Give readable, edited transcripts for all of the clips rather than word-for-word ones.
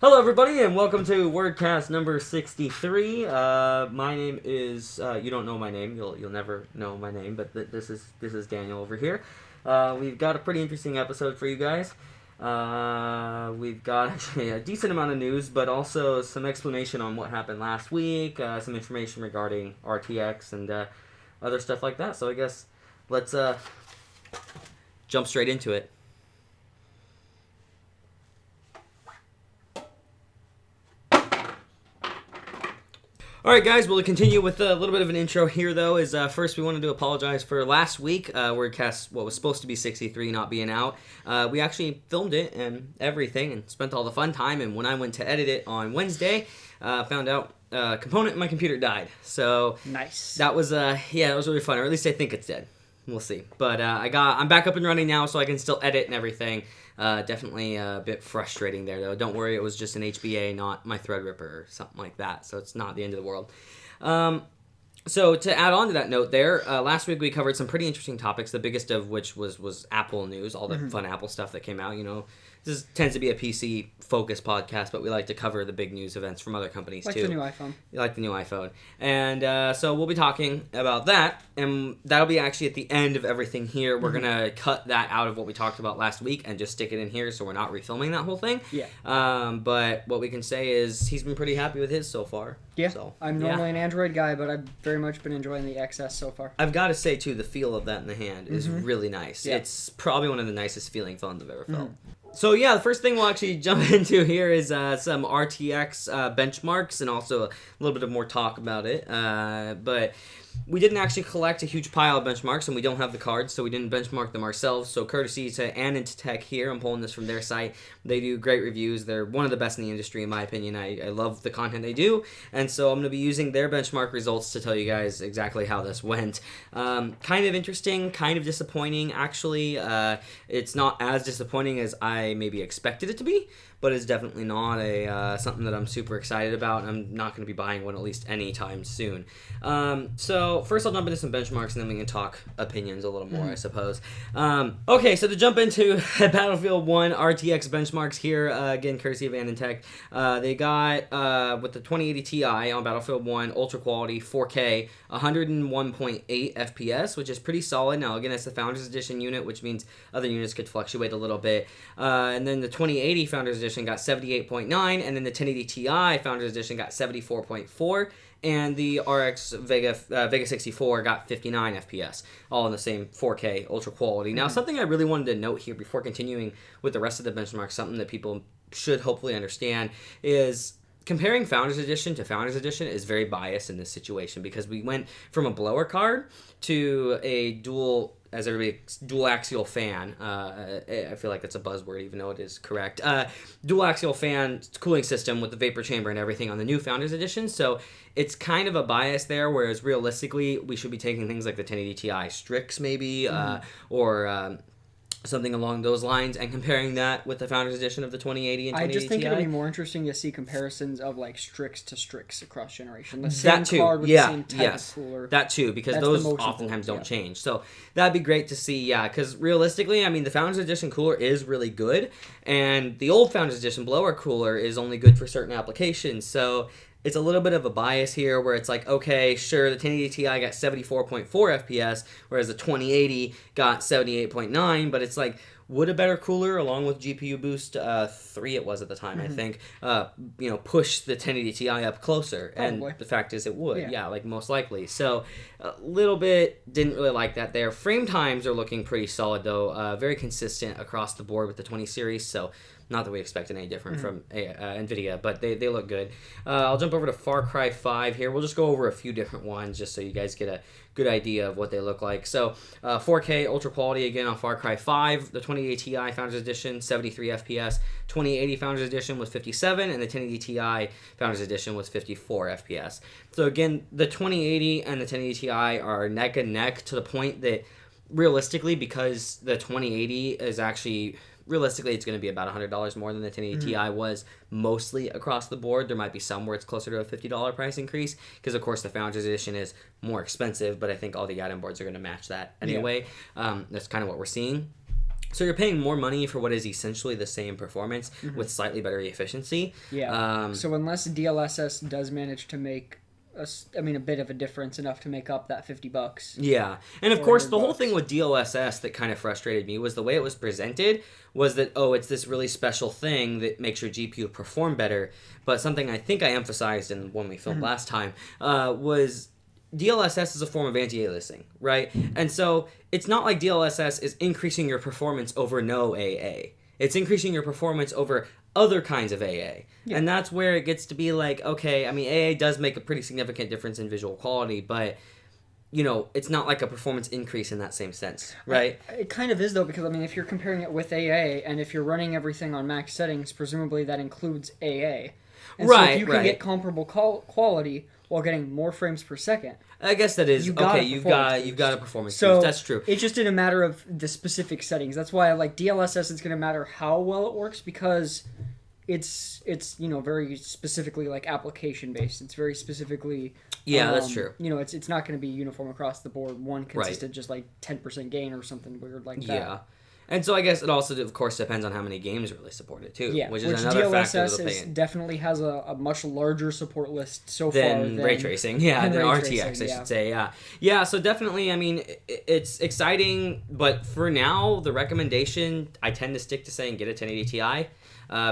Hello, everybody, and welcome to WordCast number 63. My name is. You don't know my name. You'll never know my name, but this is Daniel over here. We've got a pretty interesting episode for you guys. We've got actually a decent amount of news, but also some explanation on what happened last week. Some information regarding RTX and other stuff like that. So I guess let's jump straight into it. Alright guys, we'll continue with a little bit of an intro here though. First we wanted to apologize for last week, WordCast, what was supposed to be 63 not being out. We actually filmed it and everything and spent all the fun time, and when I went to edit it on Wednesday, found out a component in my computer died. So nice. That was it was really fun, or at least I think it's dead. We'll see. But I'm back up and running now, so I can still edit and everything. Definitely a bit frustrating there, though. Don't worry, it was just an HBA, not my Threadripper or something like that, so it's not the end of the world. So to add on to that note there, last week we covered some pretty interesting topics, the biggest of which was Apple news, all the fun Apple stuff that came out. You know, this tends to be a PC-focused podcast, but we like to cover the big news events from other companies, like too. Like the new iPhone. Like the new iPhone. And so we'll be talking about that, and that'll be actually at the end of everything here. We're going to cut that out of what we talked about last week and just stick it in here so we're not refilming that whole thing. Yeah. But what we can say is he's been pretty happy with his so far. Yeah, so, I'm normally an Android guy, but I've very much been enjoying the XS so far. I've got to say, too, the feel of that in the hand is really nice. Yeah. It's probably one of the nicest feeling phones I've ever felt. So, yeah, the first thing we'll actually jump into here is some RTX benchmarks and also a little bit of more talk about it. But we didn't actually collect a huge pile of benchmarks, and we don't have the cards, so we didn't benchmark them ourselves. So courtesy to NVidia here, I'm pulling this from their site. They do great reviews. They're one of the best in the industry, in my opinion. I love the content they do, and so I'm going to be using their benchmark results to tell you guys exactly how this went. Kind of interesting, kind of disappointing, actually. It's not as disappointing as I maybe expected it to be, but it's definitely not something that I'm super excited about, and I'm not going to be buying one at least anytime soon. So first I'll jump into some benchmarks, and then we can talk opinions a little more, I suppose. Okay, so to jump into Battlefield 1 RTX benchmarks here, again, courtesy of AMD. They got, with the 2080 Ti on Battlefield 1, ultra quality, 4K, 101.8 FPS, which is pretty solid. Now, again, that's the Founders Edition unit, which means other units could fluctuate a little bit. And then the 2080 Founders Edition got 78.9, and then the 1080 Ti Founders Edition got 74.4, and the RX Vega 64 got 59 FPS, all in the same 4K ultra quality. Now, something I really wanted to note here before continuing with the rest of the benchmarks, something that people should hopefully understand, is comparing Founders Edition to Founders Edition is very biased in this situation, because we went from a blower card to a dual axial fan. I feel like that's a buzzword, even though it is correct. Dual axial fan cooling system with the vapor chamber and everything on the new Founders Edition. So it's kind of a bias there, whereas realistically, we should be taking things like the 1080 Ti Strix maybe, or something along those lines, and comparing that with the Founders Edition of the 2080 and 2080 I just think Ti. it'll be more interesting to see comparisons of like Strix to Strix across generation. The That same too, card with yeah, the same type yes, of cooler. that too, because That's those the most oftentimes don't important, change. So that'd be great to see, yeah, because realistically, I mean, the Founders Edition cooler is really good, and the old Founders Edition blower cooler is only good for certain applications. So it's a little bit of a bias here, where it's like, okay, sure, the 1080 Ti got 74.4 FPS, whereas the 2080 got 78.9, but it's like, would a better cooler, along with GPU boost 3 it was at the time, I think, push the 1080 Ti up closer? Probably. And the fact is it would, yeah, like most likely. So a little bit, didn't really like that there. Frame times are looking pretty solid, though. Very consistent across the board with the 20 series, so not that we expected any different from NVIDIA, but they look good. I'll jump over to Far Cry 5 here. We'll just go over a few different ones just so you guys get a good idea of what they look like. So 4K ultra quality again on Far Cry 5. The 2080 Ti Founders Edition, 73 FPS. 2080 Founders Edition was 57, and the 1080 Ti Founders Edition was 54 FPS. So again, the 2080 and the 1080 Ti are neck and neck, to the point that realistically, because the 2080 is actually... Realistically, it's going to be about $100 more than the 1080 Ti was, mostly across the board. There might be some where it's closer to a $50 price increase, because of course the Founders Edition is more expensive, but I think all the add-in boards are going to match that anyway. That's kind of what we're seeing. So you're paying more money for what is essentially the same performance with slightly better efficiency. Yeah. So unless DLSS does manage to make a bit of a difference, enough to make up that $50. Yeah. And of course, the whole $400. thing with DLSS that kind of frustrated me was the way it was presented was that, oh, it's this really special thing that makes your GPU perform better. But something I think I emphasized in when we filmed last time was DLSS is a form of anti-aliasing, right? And so it's not like DLSS is increasing your performance over no AA. It's increasing your performance over other kinds of AA. Yeah. And that's where it gets to be like, okay, I mean, AA does make a pretty significant difference in visual quality, but, you know, it's not like a performance increase in that same sense, right? It kind of is, though, because, I mean, if you're comparing it with AA, and if you're running everything on max settings, presumably that includes AA. And so if you can get comparable quality while getting more frames per second, I guess that is you've got a performance boost. That's true. It's just in a matter of the specific settings. That's why I like DLSS. It's going to matter how well it works because it's very specifically like application based. It's very specifically that's true. It's not going to be uniform across the board. One consistent just like 10% gain or something weird like that. Yeah. And so I guess it also, of course, depends on how many games really support it, too. Yeah, which is another factor to pay in. Definitely has a much larger support list so far than ray tracing. Yeah, than RTX, I should say, yeah. Yeah, so definitely, I mean, it's exciting, but for now, the recommendation, I tend to stick to saying get a 1080 Ti.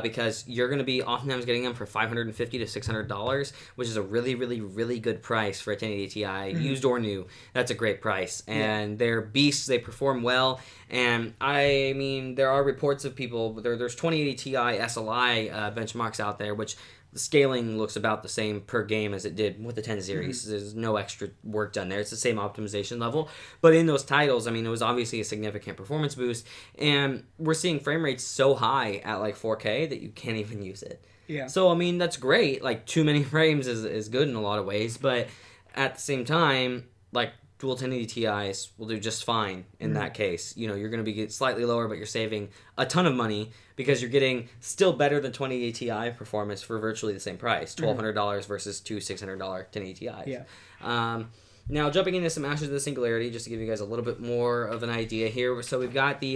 Because you're going to be oftentimes getting them for $550 to $600, which is a really, really, really good price for a 1080 Ti, used or new. That's a great price. And they're beasts. They perform well. And I mean, there are reports of people, there's 2080 Ti SLI benchmarks out there, which the scaling looks about the same per game as it did with the 10 series. There's no extra work done there. It's the same optimization level. But in those titles, I mean, it was obviously a significant performance boost. And we're seeing frame rates so high at like 4K that you can't even use it. Yeah. So, I mean, that's great. Like, too many frames is good in a lot of ways. But at the same time, like, dual 1080 Ti's will do just fine in that case. You know, you're going to be slightly lower, but you're saving a ton of money because you're getting still better than 2080 Ti performance for virtually the same price, $1,200 versus two $600 1080 Ti's. Yeah. Now, jumping into some Ashes of the Singularity, just to give you guys a little bit more of an idea here. So we've got the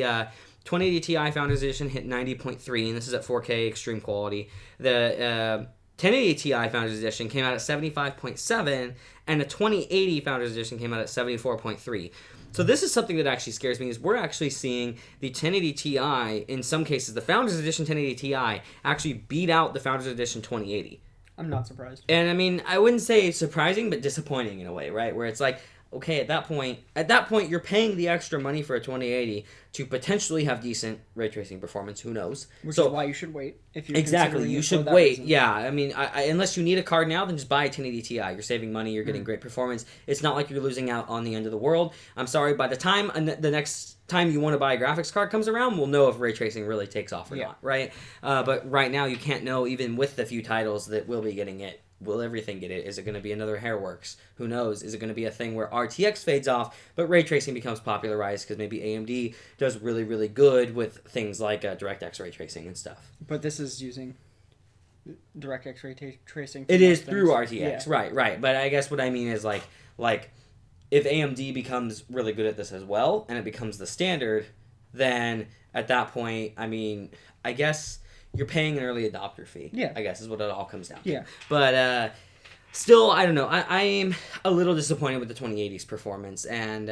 2080 Ti Founders Edition hit 90.3, and this is at 4K extreme quality. The 1080 Ti Founders Edition came out at 75.7, and the 2080 Founders Edition came out at 74.3. So this is something that actually scares me, is we're actually seeing the 1080 Ti, in some cases, the Founders Edition 1080 Ti actually beat out the Founders Edition 2080. I'm not surprised. And I mean, I wouldn't say surprising, but disappointing in a way, right? Where it's like, okay, at that point, you're paying the extra money for a 2080 to potentially have decent ray tracing performance. Who knows? Which is why you should wait. If you're exactly, you should wait. Yeah, I mean, unless you need a card now, then just buy a 1080 Ti. You're saving money. You're getting great performance. It's not like you're losing out on the end of the world. I'm sorry. By the time the next time you want to buy a graphics card comes around, we'll know if ray tracing really takes off or not, right? But right now, you can't know, even with the few titles that will be getting it. Will everything get it? Is it going to be another Hairworks? Who knows? Is it going to be a thing where RTX fades off, but ray tracing becomes popularized because maybe AMD does really, really good with things like DirectX ray tracing and stuff? But this is using DirectX ray tracing. It is through RTX, right. But I guess what I mean is like if AMD becomes really good at this as well, and it becomes the standard, then at that point, I mean, I guess you're paying an early adopter fee. Yeah. I guess is what it all comes down to. Yeah. But still, I don't know. I am a little disappointed with the 2080's performance, and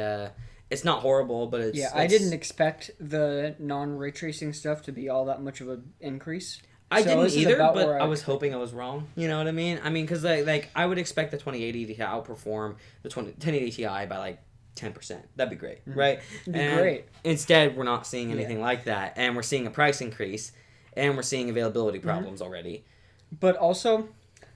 it's not horrible, but it's... Yeah, I didn't expect the non-ray tracing stuff to be all that much of an increase. I didn't either, but I was hoping I was wrong. You know what I mean? I mean, because like I would expect the 2080 to outperform the 1080 Ti by like 10%. That'd be great, right? It'd be great. Instead, we're not seeing anything like that, and we're seeing a price increase. And we're seeing availability problems already. But also,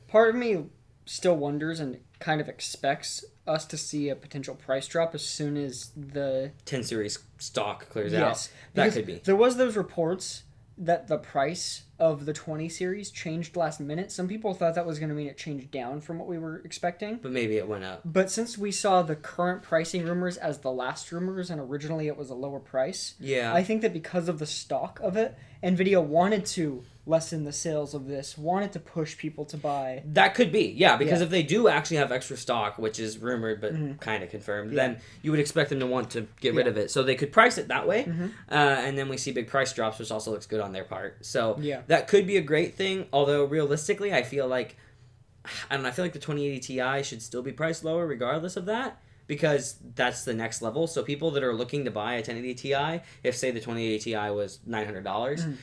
part of me still wonders and kind of expects us to see a potential price drop as soon as the 10 series stock clears out. That could be. There was those reports that the price of the 20 series changed last minute. Some people thought that was going to mean it changed down from what we were expecting. But maybe it went up. But since we saw the current pricing rumors as the last rumors, and originally it was a lower price, I think that because of the stock of it, NVIDIA wanted to lessen the sales of this, wanted to push people to buy. That could be, yeah, because if they do actually have extra stock, which is rumored but kind of confirmed, then you would expect them to want to get rid of it. So they could price it that way, and then we see big price drops, which also looks good on their part. So that could be a great thing, although realistically, I feel like the 2080 Ti should still be priced lower regardless of that, because that's the next level. So people that are looking to buy a 1080 Ti, if say the 2080 Ti was $900,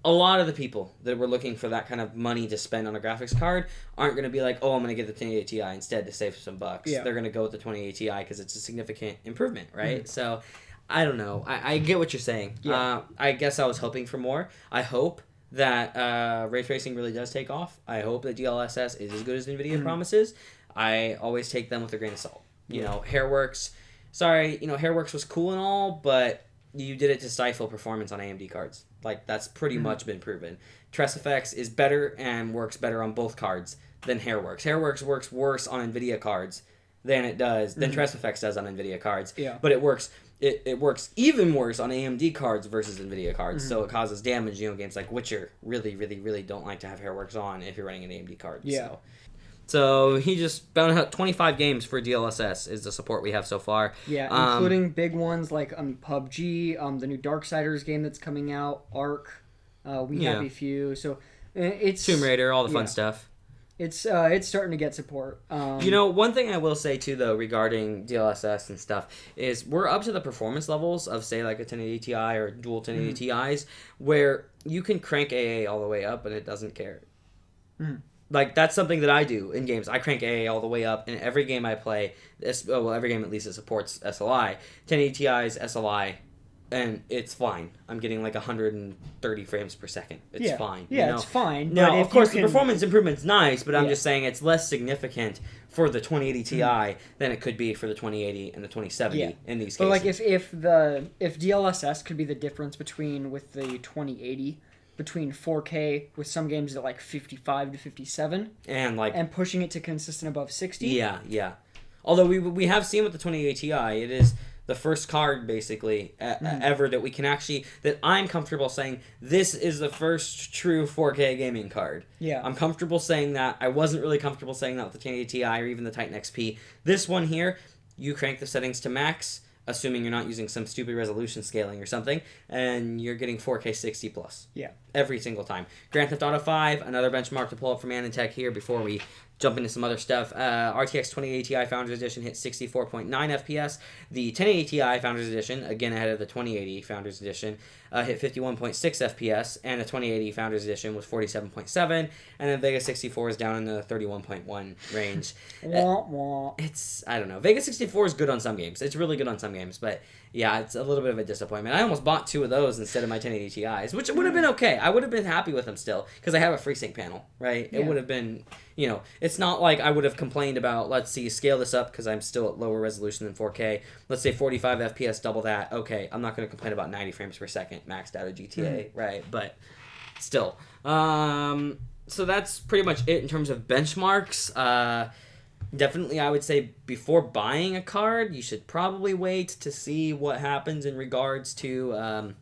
a lot of the people that were looking for that kind of money to spend on a graphics card aren't going to be like, oh, I'm going to get the 1080 Ti instead to save some bucks. They're going to go with the 2080 Ti because it's a significant improvement, right? So, I don't know. I get what you're saying. I guess I was hoping for more. I hope that ray tracing really does take off. I hope that DLSS is as good as NVIDIA promises. I always take them with a grain of salt. You know, Hairworks, Hairworks was cool and all, but you did it to stifle performance on AMD cards. Like, that's pretty much been proven. TressFX is better and works better on both cards than Hairworks. Hairworks works worse on NVIDIA cards than TressFX does on NVIDIA cards. But it works even worse on AMD cards versus NVIDIA cards. So it causes damage. Games like Witcher really, really, really don't like to have Hairworks on if you're running an AMD card. So he just found out 25 games for DLSS is the support we have so far. Yeah, including big ones like PUBG, the new Darksiders game that's coming out, Ark. We have a few. So it's Tomb Raider, all the fun stuff. It's starting to get support. One thing I will say too, though, regarding DLSS and stuff, is we're up to the performance levels of, say, like a 1080 Ti or dual 1080 Ti's, where you can crank AA all the way up and it doesn't care. Like, that's something that I do in games. I crank AA all the way up, and every game I play, every game at least that supports SLI, 1080 Ti's, SLI, and it's fine. I'm getting like 130 frames per second. It's fine. Yeah, it's fine. Now, of course, the performance improvement's nice, but I'm just saying it's less significant for the 2080 Ti than it could be for the 2080 and the 2070 in these cases. But like, if DLSS could be the difference with the 2080. Between 4K with some games at like 55 to 57 and pushing it to consistent above 60. Yeah. Although we have seen with the 2080 Ti, it is the first card basically ever that we can actually, that I'm comfortable saying this is the first true 4K gaming card. Yeah. I'm comfortable saying that. I wasn't really comfortable saying that with the 1080 Ti or even the Titan XP. This one here, you crank the settings to max, assuming you're not using some stupid resolution scaling or something, and you're getting 4K 60 plus. Yeah. Every single time. Grand Theft Auto 5, another benchmark to pull up from Anantech here before we jump into some other stuff. RTX 2080 Ti Founders Edition hit 64.9 FPS. The 1080 Ti Founders Edition, again ahead of the 2080 Founders Edition, hit 51.6 FPS, and the 2080 Founders Edition was 47.7, and then Vega 64 is down in the 31.1 range. I don't know. Vega 64 is good on some games. It's really good on some games, but yeah, it's a little bit of a disappointment. I almost bought two of those instead of my 1080 Ti's, which would have been okay. I would have been happy with them still, because I have a FreeSync panel, right? It would have been, it's not like I would have complained about, let's see, scale this up because I'm still at lower resolution than 4K. Let's say 45 FPS, double that. Okay, I'm not going to complain about 90 frames per second maxed out of GTA, right? But still. So that's pretty much it in terms of benchmarks. Definitely, I would say before buying a card, you should probably wait to see what happens in regards to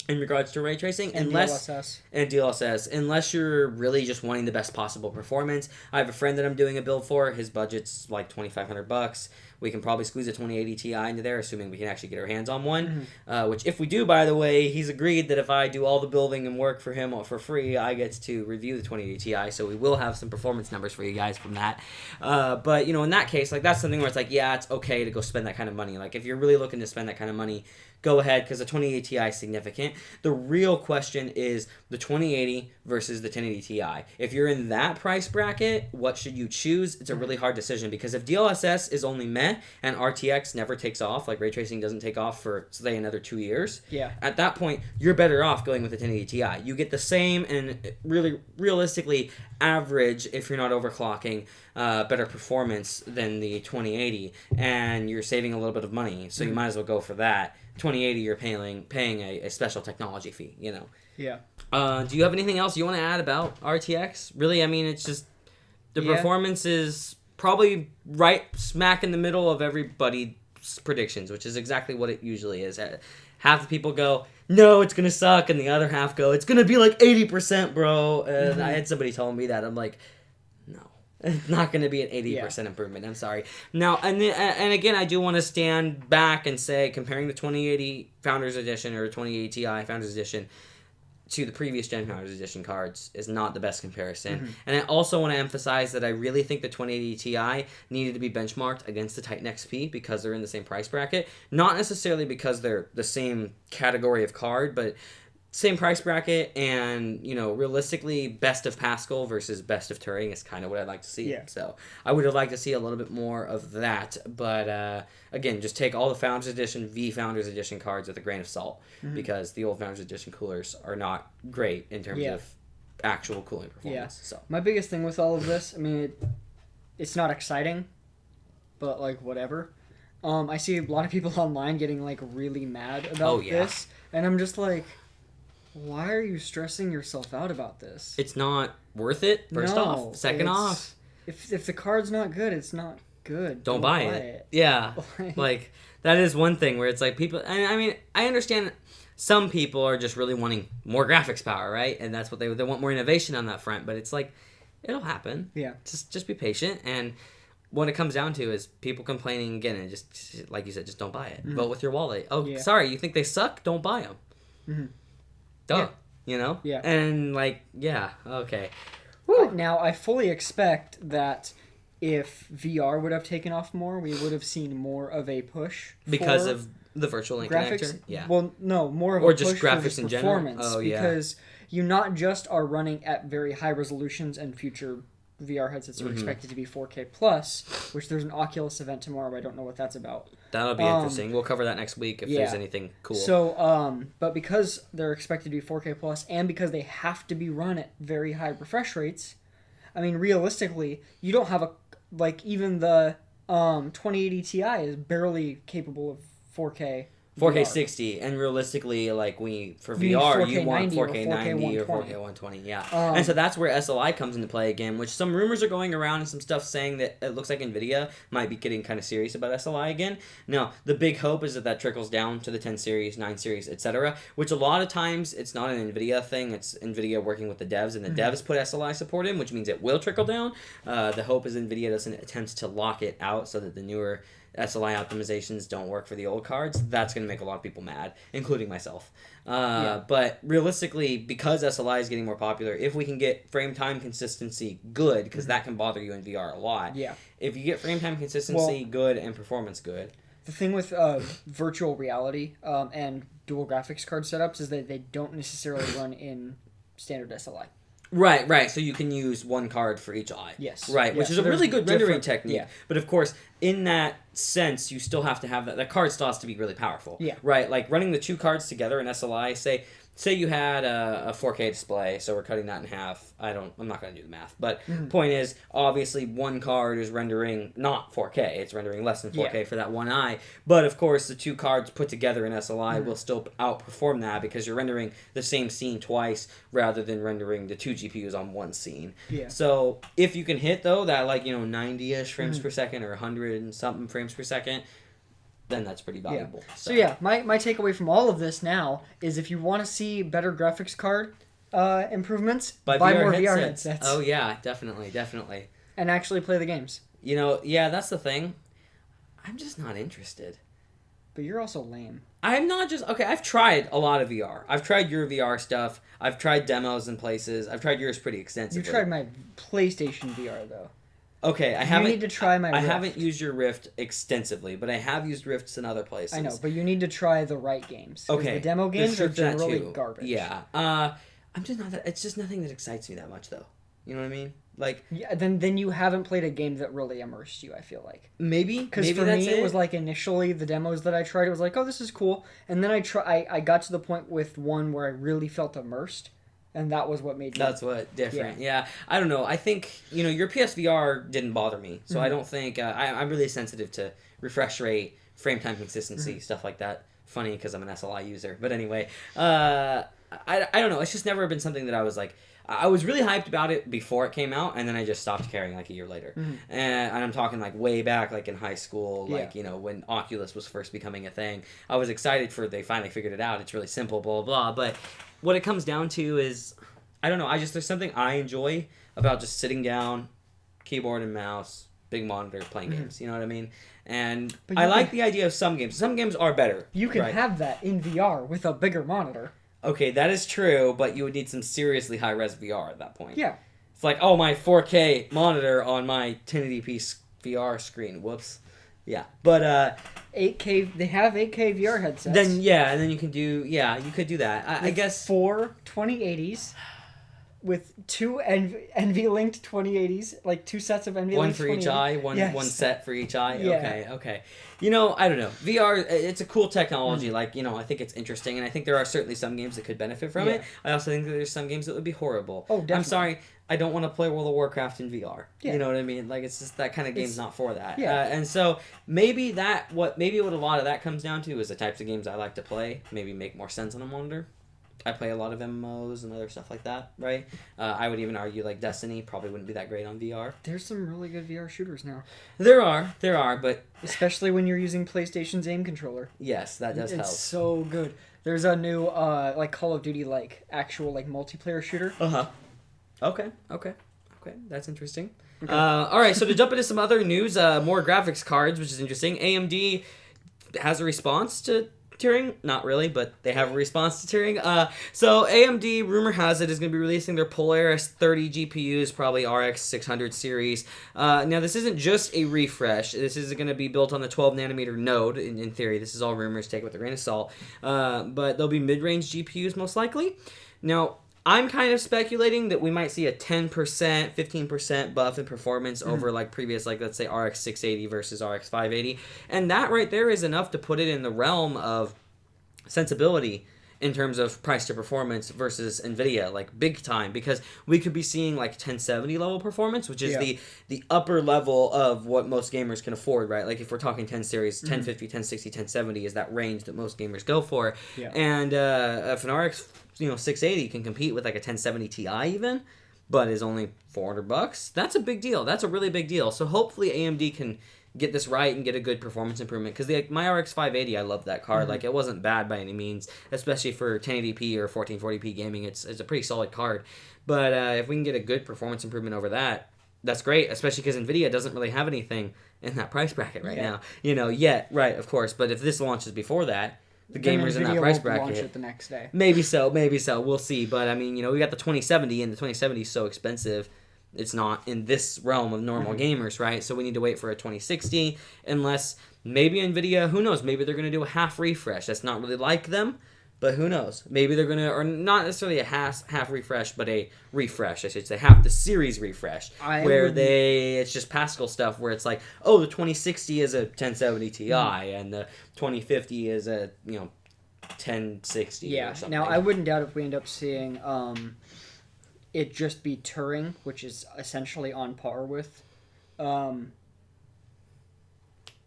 ray tracing and DLSS, unless you're really just wanting the best possible performance. I have a friend that I'm doing a build for. His budget's like $2,500. We can probably squeeze a 2080 Ti into there, assuming we can actually get our hands on one. Which, if we do, by the way, he's agreed that if I do all the building and work for him for free, I get to review the 2080 Ti. So we will have some performance numbers for you guys from that. But in that case, like, that's something where it's like, yeah, it's okay to go spend that kind of money. Like, if you're really looking to spend that kind of money, go ahead, because the 2080 Ti is significant. The real question is the 2080 versus the 1080 Ti. If you're in that price bracket, what should you choose? It's a really hard decision, because if DLSS is only meh and RTX never takes off, like ray tracing doesn't take off for, say, another 2 years, at that point, you're better off going with the 1080 Ti. You get the same and really realistically average, if you're not overclocking, better performance than the 2080, and you're saving a little bit of money, so you might as well go for that. 2080, you're paying a special technology fee, Yeah. Do you have anything else you want to add about RTX? Really, I mean, it's just the performance is probably right smack in the middle of everybody's predictions, which is exactly what it usually is. Half the people go, no, it's gonna suck, and the other half go, it's gonna be like 80%, bro. And I had somebody telling me that. I'm like, no, it's not gonna be an 80% improvement. I'm sorry. Now, and again, I do want to stand back and say, comparing the 2080 Founders Edition or 2080 Ti Founders Edition to the previous gen Founders Edition cards is not the best comparison. And I also want to emphasize that I really think the 2080 Ti needed to be benchmarked against the Titan XP because they're in the same price bracket. Not necessarily because they're the same category of card, but same price bracket, and realistically, best of Pascal versus best of Turing is kind of what I'd like to see. So I would have liked to see a little bit more of that, but again, just take all the Founders Edition, Founders Edition cards with a grain of salt, because the old Founders Edition coolers are not great in terms of actual cooling performance. So my biggest thing with all of this, I mean, it's not exciting, but like whatever. I see a lot of people online getting like really mad about this, and I'm just like, why are you stressing yourself out about this? It's not worth it, first off. Second off, if the card's not good, it's not good. Don't buy it. Yeah. Like, that is one thing where it's like people... I mean, I understand some people are just really wanting more graphics power, right? And that's what they want, more innovation on that front. But it's like, it'll happen. Yeah. Just be patient. And what it comes down to is people complaining again, and just, like you said, just don't buy it. Vote with your wallet. Oh, sorry, you think they suck? Don't buy them. Duh. Yeah. Yeah. And like, okay. Now, I fully expect that if VR would have taken off more, we would have seen more of a push because of the virtual link graphics. Connector. Yeah. Well, no, more of or a just push graphics for in performance. General. Oh, because you not just are running at very high resolutions, and future VR headsets are expected to be 4K plus, which there's an Oculus event tomorrow. I don't know what that's about. That'll be interesting. We'll cover that next week if there's anything cool. So, but because they're expected to be 4K plus, and because they have to be run at very high refresh rates, I mean, realistically, you don't have even the 2080 Ti is barely capable of 4K. 4K 60, and realistically, like for VR, you want 4K 90 or 4K 120, and so that's where SLI comes into play again, which some rumors are going around and some stuff saying that it looks like NVIDIA might be getting kind of serious about SLI again. Now, the big hope is that trickles down to the 10 series, 9 series, etc., which a lot of times it's not an NVIDIA thing, it's NVIDIA working with the devs, and the devs put SLI support in, which means it will trickle down. The hope is NVIDIA doesn't attempt to lock it out so that the newer SLI optimizations don't work for the old cards. That's going to make a lot of people mad, including myself. But realistically, because SLI is getting more popular, if we can get frame time consistency good, because that can bother you in VR a lot. Yeah. If you get frame time consistency good and performance good. The thing with virtual reality and dual graphics card setups is that they don't necessarily run in standard SLI. Right. So you can use one card for each eye. Yes. Right, which is a really good rendering technique. Yeah. But of course, in that sense, you still have to have that card still has to be really powerful. Yeah. Right, like running the two cards together in SLI, say you had a 4K display, so we're cutting that in half. I'm not going to do the math, but point is, obviously, one card is rendering not 4K. It's rendering less than 4K for that one eye. But, of course, the two cards put together in SLI will still outperform that because you're rendering the same scene twice rather than rendering the two GPUs on one scene. Yeah. So, if you can hit, though, that, 90-ish frames per second or 100 and something frames per second, then that's pretty valuable. Yeah. So my takeaway from all of this now is if you want to see better graphics card improvements, buy more VR headsets. Oh yeah, definitely. And actually play the games. That's the thing. I'm just not interested. But you're also lame. I'm not just... Okay, I've tried a lot of VR. I've tried your VR stuff. I've tried demos in places. I've tried yours pretty extensively. You tried my PlayStation VR, though. Okay, I haven't... You need to try my Rift. I haven't used your Rift extensively, but I have used Rifts in other places. I know, but you need to try the right games. Okay. The demo games are generally garbage. Yeah. I'm just not that... It's just nothing that excites me that much, though. You know what I mean? Then you haven't played a game that really immersed you, I feel like. Maybe. Because for me, it was initially the demos that I tried, it was like, oh, this is cool. And then I got to the point with one where I really felt immersed. And that was what made me... That's what different. Yeah. I don't know. I think, your PSVR didn't bother me. So I don't think... I'm really sensitive to refresh rate, frame time consistency, stuff like that. Funny because I'm an SLI user. But anyway, I don't know. It's just never been something that I was like... I was really hyped about it before it came out, and then I just stopped caring like a year later. And I'm talking like way back, like in high school, like, you know, when Oculus was first becoming a thing. I was excited for they finally figured it out. It's really simple, blah, blah, blah. But what it comes down to is, I don't know, there's something I enjoy about just sitting down, keyboard and mouse, big monitor, playing games. You know what I mean? And I like the idea of some games. Some games are better. You can have that in VR with a bigger monitor. Okay, that is true, but you would need some seriously high-res VR at that point. Yeah. It's like, oh, my 4K monitor on my 1080p VR screen. Whoops. Yeah. But, 8K, they have 8K VR headsets. Then, yeah, and then you can do, you could do that. I guess. 4 2080s with 2 NV-linked 2080s, like 2 sets of NV-linked 2080s. One for each eye? One set for each eye? Yeah. Okay. You know, I don't know. VR, it's a cool technology. Like, you know, I think it's interesting, and I think there are certainly some games that could benefit from it. I also think that there's some games that would be horrible. Oh, definitely. I'm sorry, I don't want to play World of Warcraft in VR. Yeah. You know what I mean? Like, it's just that kind of game's not for that. Yeah. And so maybe what a lot of that comes down to is the types of games I like to play maybe make more sense on a monitor. I play a lot of MMOs and other stuff like that, right? I would even argue like Destiny probably wouldn't be that great on VR. There's some really good VR shooters now. There are, but especially when you're using PlayStation's aim controller. Yes, that does help. It's so good. There's a new like Call of Duty like actual like multiplayer shooter. Okay, that's interesting. Okay. All right, so to jump into some other news, more graphics cards, which is interesting. AMD has a response to Turing, not really, but they have a response to Turing. So AMD, rumor has it, is going to be releasing their Polaris 30 GPUs, probably RX 600 series. Now, this isn't just a refresh. This is going to be built on the 12 nanometer node, in theory. This is all rumors, take it with a grain of salt. But they'll be mid-range GPUs, most likely. Now, I'm kind of speculating that we might see a 10%, 15% buff in performance over like previous, like let's say RX 680 versus RX 580. And that right there is enough to put it in the realm of sensibility in terms of price to performance versus NVIDIA, like big time, because we could be seeing like 1070 level performance, which is the upper level of what most gamers can afford, right? Like if we're talking 10 series, 1050, 1060, 1070 is that range that most gamers go for. And if an RX 680 can compete with like a 1070 Ti even, but is only $400, that's a big deal. That's a really big deal. So hopefully AMD can get this right and get a good performance improvement, because my RX 580, I love that card. Like, it wasn't bad by any means, especially for 1080p or 1440p gaming. It's a pretty solid card. But if we can get a good performance improvement over that, that's great, especially because NVIDIA doesn't really have anything in that price bracket right now. Yet, right, of course. But if this launches before that, the gamers in that price bracket, launch it the next day. Maybe so. We'll see. But I mean, we got the 2070, and the 2070 is so expensive. It's not in this realm of normal gamers, right? So we need to wait for a 2060, unless maybe NVIDIA, who knows, maybe they're going to do a half refresh. That's not really like them, but who knows? Maybe they're going to, or not necessarily a half refresh, but a refresh, I should say, half the series refresh, it's just Pascal stuff, where it's like, oh, the 2060 is a 1070 Ti, and the 2050 is a, 1060 or something. Now I wouldn't doubt if we end up seeing, it just be Turing, which is essentially on par with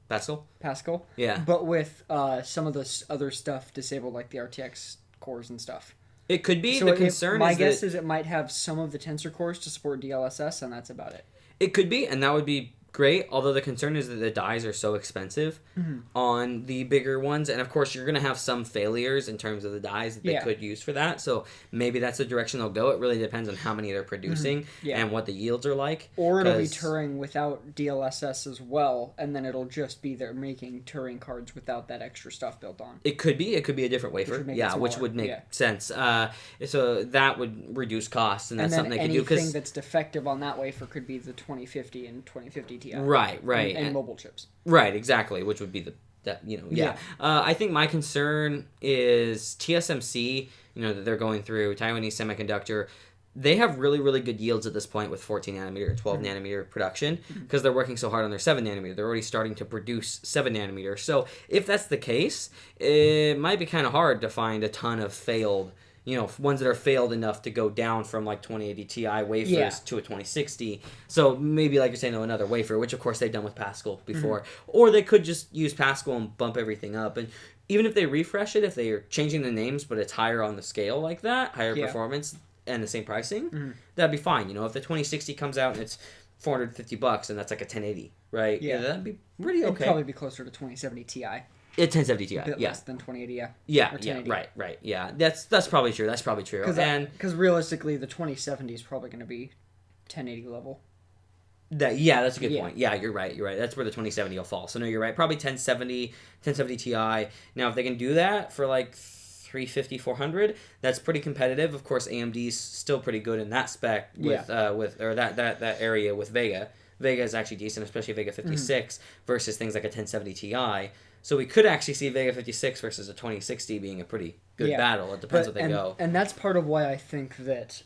Pascal. Yeah. But with some of the other stuff disabled, like the RTX cores and stuff. It could be. So the concern my guess is it might have some of the tensor cores to support DLSS, and that's about it. It could be, and that would be great, although the concern is that the dies are so expensive on the bigger ones, and of course you're going to have some failures in terms of the dies that they could use for that, so maybe that's the direction they'll go. It really depends on how many they're producing and what the yields are like. Or it'll be Turing without DLSS as well, and then it'll just be they're making Turing cards without that extra stuff built on. It could be a different wafer, which would make sense. So that would reduce costs, and that's something they could do. Anything that's defective on that wafer could be the 2050 and 2050 Ti. Right. And mobile chips. Right, exactly, which would be I think my concern is TSMC, that they're going through, Taiwanese Semiconductor. They have really, really good yields at this point with 14 nanometer, 12 nanometer production, because they're working so hard on their 7 nanometer. They're already starting to produce 7 nanometer. So if that's the case, it might be kind of hard to find a ton of failed, ones that are failed enough to go down from like 2080 Ti wafers to a 2060. So maybe, like you're saying, another wafer, which of course they've done with Pascal before. Or they could just use Pascal and bump everything up. And even if they refresh it, if they are changing the names, but it's higher on the scale like that, higher performance, and the same pricing, that'd be fine. You know, if the 2060 comes out and it's $450 and that's like a 1080, right? Yeah, that'd be pretty okay. It'd probably be closer to 2070 Ti. 1070 Ti, a bit less than 2080, yeah, right, yeah. That's probably true. Because realistically, the 2070 is probably going to be 1080 level. That's a good point. Yeah, you're right. That's where the 2070 will fall. So no, you're right. Probably 1070 Ti. Now, if they can do that for like 350, 400, that's pretty competitive. Of course, AMD's still pretty good in that spec with that area with Vega. Vega is actually decent, especially Vega 56 versus things like a 1070 Ti. So we could actually see Vega 56 versus a 2060 being a pretty good battle. It depends what they go. And that's part of why I think that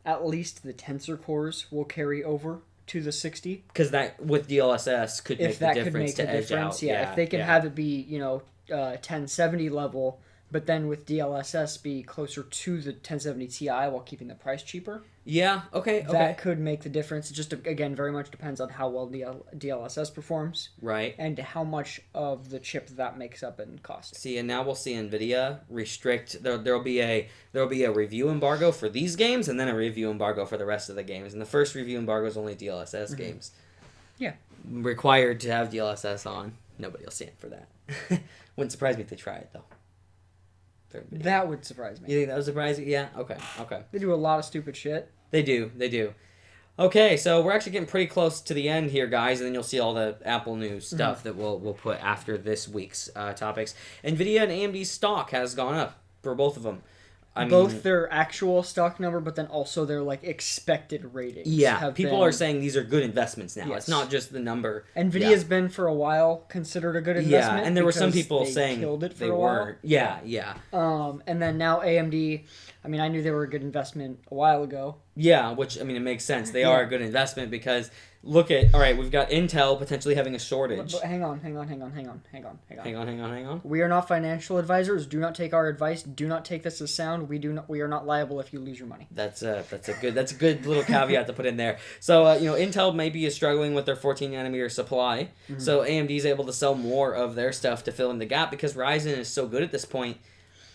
at least the Tensor cores will carry over to the 60. Because that, with DLSS, could make the difference to edge out. Yeah, if they can have it be, 1070 level, but then with DLSS be closer to the 1070 Ti while keeping the price cheaper. Yeah, okay. That could make the difference. It just, again, very much depends on how well DLSS performs. Right. And how much of the chip that makes up in cost. See, and now we'll see NVIDIA restrict... There'll be a review embargo for these games, and then a review embargo for the rest of the games. And the first review embargo is only DLSS games. Yeah. Required to have DLSS on. Nobody will stand for that. Wouldn't surprise me if they try it, though. That would surprise me. You think that would surprise you? Yeah? Okay. They do a lot of stupid shit. They do. Okay, so we're actually getting pretty close to the end here, guys, and then you'll see all the Apple news stuff that we'll put after this week's topics. NVIDIA and AMD stock has gone up for both of them. Both their actual stock number, but then also their expected ratings. Yeah, people are saying these are good investments now. Yes. It's not just the number. NVIDIA's been for a while considered a good investment. Yeah, and there were some people saying killed it for they a while. weren't. Yeah. And then now AMD. I knew they were a good investment a while ago. Yeah, which it makes sense. They are a good investment because look at we've got Intel potentially having a shortage. But hang on. We are not financial advisors. Do not take our advice. Do not take this as sound. We are not liable if you lose your money. That's a good little caveat to put in there. So Intel maybe is struggling with their 14 nanometer supply. Mm-hmm. So AMD is able to sell more of their stuff to fill in the gap because Ryzen is so good at this point.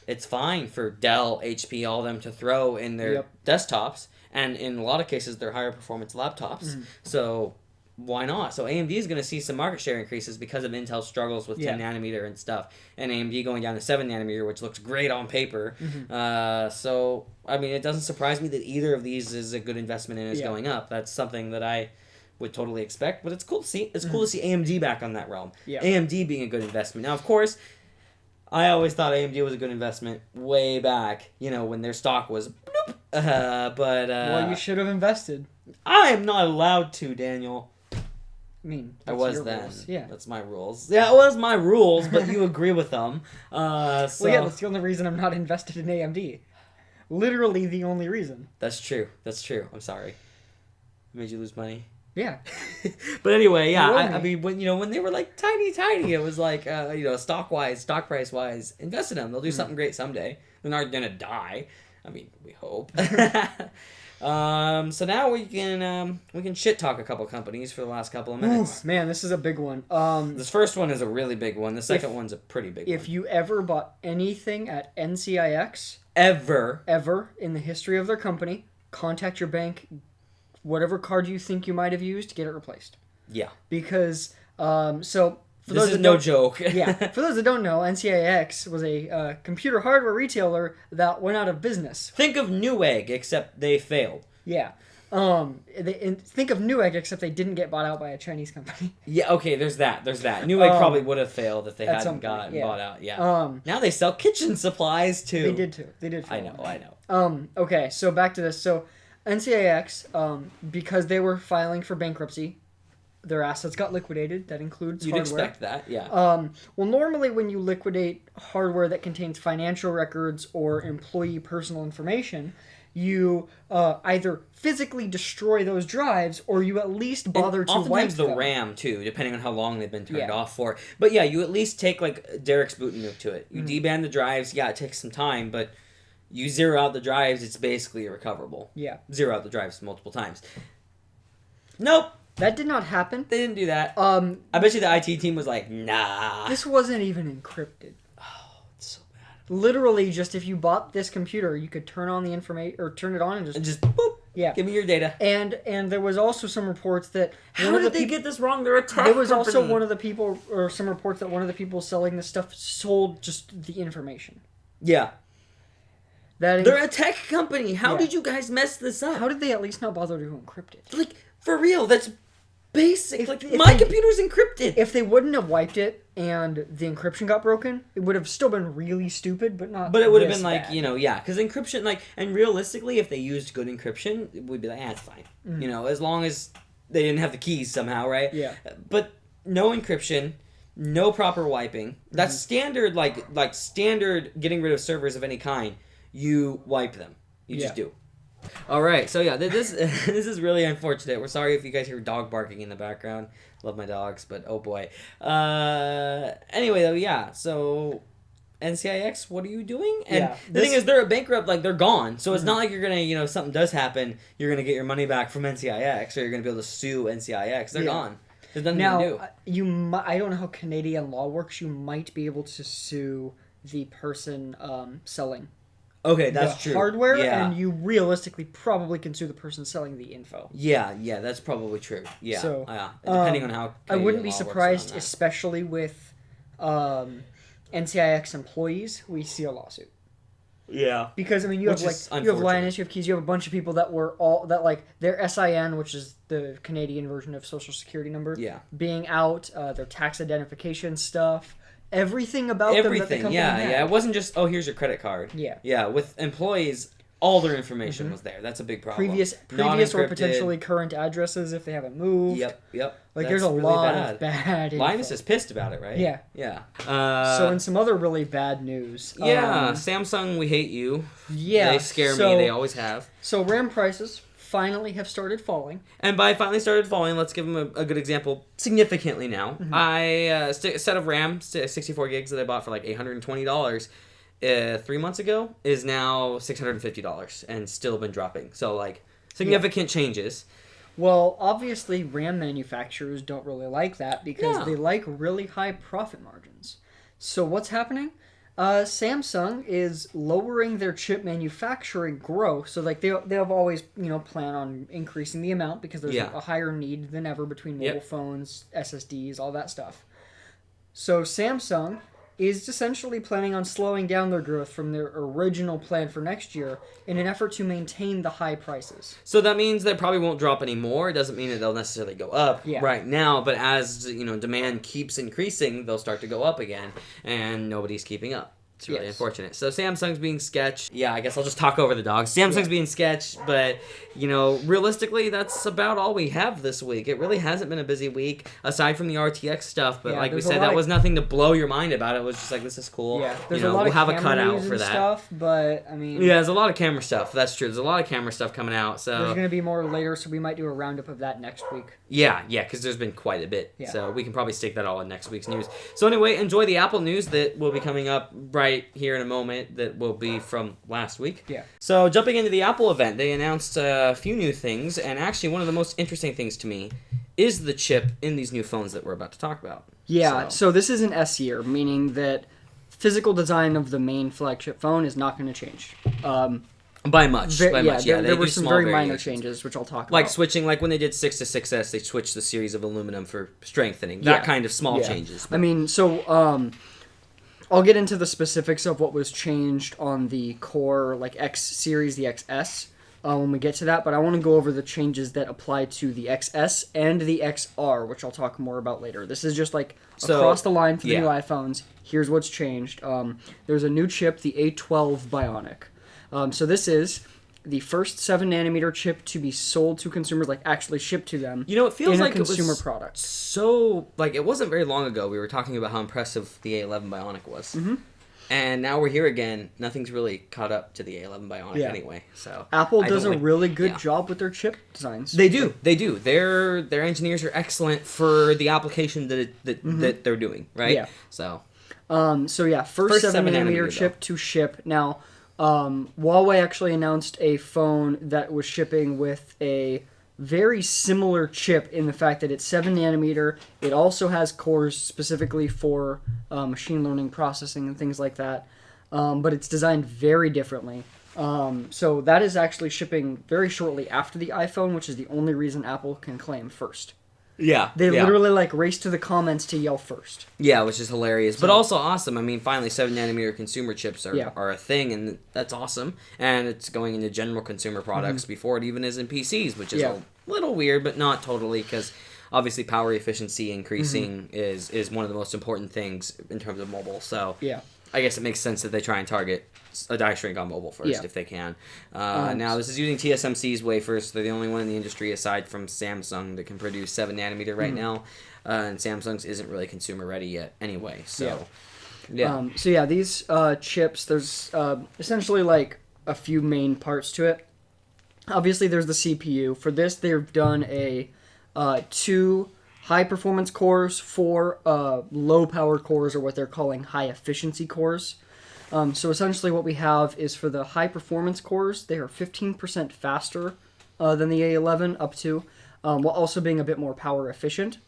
It's fine for Dell, HP, all of them to throw in their desktops, and in a lot of cases, they're higher performance laptops. Mm-hmm. So why not? So AMD is going to see some market share increases because of Intel's struggles with 10 nanometer and stuff, and AMD going down to 7 nanometer, which looks great on paper. Mm-hmm. It doesn't surprise me that either of these is a good investment and is going up. That's something that I would totally expect, but it's cool to see. It's cool to see AMD back on that realm. Yeah. AMD being a good investment. Now, of course, I always thought AMD was a good investment way back, when their stock was bloop. Well, you should have invested. I am not allowed to, Daniel. I was then. Rules. Yeah. That's my rules. Yeah, it was my rules, but you agree with them. Well, yeah, that's the only reason I'm not invested in AMD. Literally the only reason. That's true. I'm sorry. Made you lose money. Yeah. But anyway, yeah, when they were tiny, it was stock price wise, invest in them. They'll do something great someday. They're not gonna die. We hope. So now we can shit talk a couple companies for the last couple of minutes. Ooh, man, this is a big one. This first one is a really big one. The second one's a pretty big one. If you ever bought anything at NCIX ever in the history of their company, contact your bank. Whatever card you think you might have used, get it replaced. Yeah. Because, this is no joke. Yeah. For those that don't know, NCIX was a computer hardware retailer that went out of business. Think of Newegg, except they failed. Yeah. Think of Newegg, except they didn't get bought out by a Chinese company. Yeah, okay, there's that. Newegg probably would have failed if they hadn't gotten bought out. Yeah. Now they sell kitchen supplies, too. They did, too. I know. Okay, so back to this. So NCIX, because they were filing for bankruptcy, their assets got liquidated. That includes hardware. You'd expect that, yeah. Well, normally when you liquidate hardware that contains financial records or employee personal information, you either physically destroy those drives or you at least bother to wipe them. Oftentimes the RAM, too, depending on how long they've been turned off for. But yeah, you at least take, Derek's boot and move to it. You deband the drives. Yeah, it takes some time, but you zero out the drives, it's basically irrecoverable. Yeah. Zero out the drives multiple times. Nope. That did not happen. They didn't do that. I bet you the IT team was like, nah. This wasn't even encrypted. Oh, it's so bad. literally just if you bought this computer, you could turn on the information or turn it on and just boop. Yeah. Give me your data. And there was also some reports that how did they get this wrong? They're a tech There was company. also one of the people, or some reports that one of the people selling this stuff sold just the information. Yeah. They're a tech company. How did you guys mess this up? How did they at least not bother to encrypt it? Like, for real, that's basic. My computer's encrypted. If they wouldn't have wiped it and the encryption got broken, it would have still been really stupid, but not. But it would have been bad. because encryption, and realistically, if they used good encryption, it would be like, it's fine. As long as they didn't have the keys somehow, right? Yeah. But no encryption, no proper wiping. That's standard, like standard getting rid of servers of any kind. You wipe them. You just do. All right, so this this is really unfortunate. We're sorry if you guys hear dog barking in the background. Love my dogs, but oh boy. Anyway, though, so NCIX, what are you doing? And the thing is, they're a bankrupt. Like, they're gone. So it's not like you're gonna, if something does happen, you're gonna get your money back from NCIX, or you're gonna be able to sue NCIX. They're gone. There's nothing to do. I don't know how Canadian law works. You might be able to sue the person selling. Okay, that's true. Hardware, and you realistically probably can sue the person selling the info. Yeah, that's probably true. Yeah, so, depending on how I wouldn't be surprised, especially with NCIX employees, we see a lawsuit. Yeah, because you have Linus, you have Keys, you have a bunch of people that were their SIN, which is the Canadian version of Social Security number, being out, their tax identification stuff. Everything about them that the company had. It wasn't just, here's your credit card. Yeah, with employees, all their information was there. That's a big problem. Previous or potentially current addresses if they haven't moved. Yep. There's a lot of bad info. Linus is pissed about it, right? Yeah. So in some other really bad news. Samsung, we hate you. Yeah. They scare me. They always have. So RAM prices finally have started falling. And by finally started falling, let's give them a good example. Significantly now. A set of RAM, 64 gigs that I bought for like $820 3 months ago is now $650 and still been dropping. So significant changes. Well, obviously RAM manufacturers don't really like that because they like really high profit margins. So what's happening? Samsung is lowering their chip manufacturing growth, so they have always plan on increasing the amount because there's a higher need than ever between mobile phones, SSDs, all that stuff. So Samsung is essentially planning on slowing down their growth from their original plan for next year in an effort to maintain the high prices. So that means they probably won't drop any more. It doesn't mean that they'll necessarily go up right now, but as demand keeps increasing, they'll start to go up again, and nobody's keeping up. It's really unfortunate. So Samsung's being sketched. Yeah, I guess I'll just talk over the dogs. Samsung's being sketched, but, realistically, that's about all we have this week. It really hasn't been a busy week, aside from the RTX stuff, but like we said, that was nothing to blow your mind about. It was just like, this is cool. Yeah, there's a lot of camera cutout for that stuff, but, Yeah, there's a lot of camera stuff. That's true. There's a lot of camera stuff coming out, so... There's going to be more later, so we might do a roundup of that next week. Yeah, because there's been quite a bit, so we can probably stick that all in next week's news. So anyway, enjoy the Apple news that will be coming up right here in a moment that will be from last week. Yeah. So jumping into the Apple event, they announced a few new things, and actually one of the most interesting things to me is the chip in these new phones that we're about to talk about. Yeah, so this is an S year, meaning that physical design of the main flagship phone is not going to change. By much. There were some very minor changes, which I'll talk about. Like switching, like when they did 6 to 6S, they switched the series of aluminum for strengthening. That kind of small changes. But. I'll get into the specifics of what was changed on the core X series, the XS, when we get to that. But I want to go over the changes that apply to the XS and the XR, which I'll talk more about later. This is just across the line for the new iPhones. Here's what's changed. There's a new chip, the A12 Bionic. So this is the first 7nm chip to be sold to consumers, actually shipped to them. It feels like a consumer product. So, it wasn't very long ago we were talking about how impressive the A11 Bionic was. Mm-hmm. And now we're here again. Nothing's really caught up to the A11 Bionic anyway. So Apple does a really good job with their chip designs. They do. Their engineers are excellent for the application that they're doing, right? Yeah. So first 7nm chip to ship. Now, Huawei actually announced a phone that was shipping with a very similar chip in the fact that it's 7nm. It also has cores specifically for machine learning processing and things like that. but it's designed very differently. So that is actually shipping very shortly after the iPhone, which is the only reason Apple can claim first. Yeah. They literally like race to the comments to yell first. Yeah, which is hilarious, but also awesome. I mean, finally 7nm consumer chips are a thing, and that's awesome. And it's going into general consumer products before it even is in PCs, which is a little weird, but not totally, because obviously power efficiency increasing is one of the most important things in terms of mobile. So I guess it makes sense that they try and target a die shrink on mobile first if they can. Now, this is using TSMC's wafers. They're the only one in the industry aside from Samsung that can produce 7nm right now. And Samsung's isn't really consumer ready yet anyway. So, these chips, there's essentially like a few main parts to it. Obviously, there's the CPU. For this, they've done a 2 high-performance cores, 4 low-power cores, or what they're calling high-efficiency cores. So essentially what we have is for the high-performance cores, they are 15% faster than the A11 up to, while also being a bit more power efficient.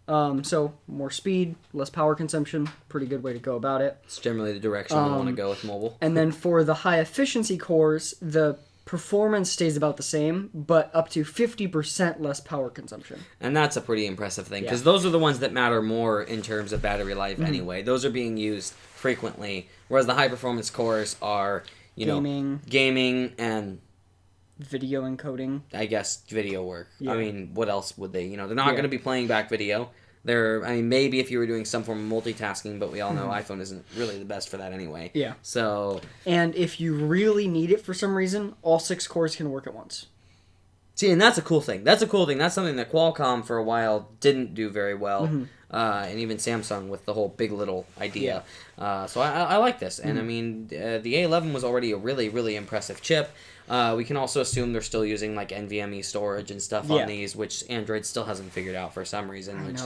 So more speed, less power consumption, pretty good way to go about it. It's generally the direction we want to go with mobile. And then for the high-efficiency cores, the performance stays about the same, but up to 50% less power consumption. And that's a pretty impressive thing, because those are the ones that matter more in terms of battery life anyway. Those are being used frequently, whereas the high-performance cores are, gaming and video encoding. I guess video work. I mean, what else would they, they're not going to be playing back video. Maybe if you were doing some form of multitasking, but we all know iPhone isn't really the best for that anyway. Yeah. So. And if you really need it for some reason, all 6 cores can work at once. See, and that's a cool thing. That's something that Qualcomm for a while didn't do very well. And even Samsung with the whole big little idea. So I like this. And I mean, the A11 was already a really, really impressive chip. We can also assume they're still using like NVMe storage and stuff on these, which Android still hasn't figured out for some reason, which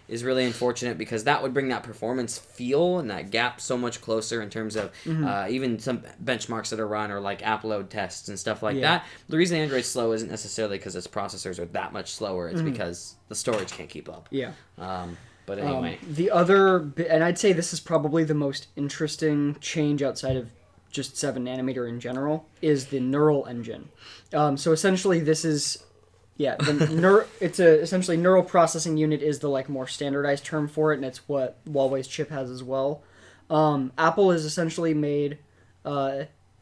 is really unfortunate, because that would bring that performance feel and that gap so much closer in terms of even some benchmarks that are run, or like app load tests and stuff like that. The reason Android's slow isn't necessarily because its processors are that much slower. It's because the storage can't keep up. But anyway. The other, and I'd say this is probably the most interesting change outside of just 7nm in general, is the neural engine. So essentially this is, it's essentially neural processing unit is the like more standardized term for it, and it's what Huawei's chip has as well. Apple has essentially made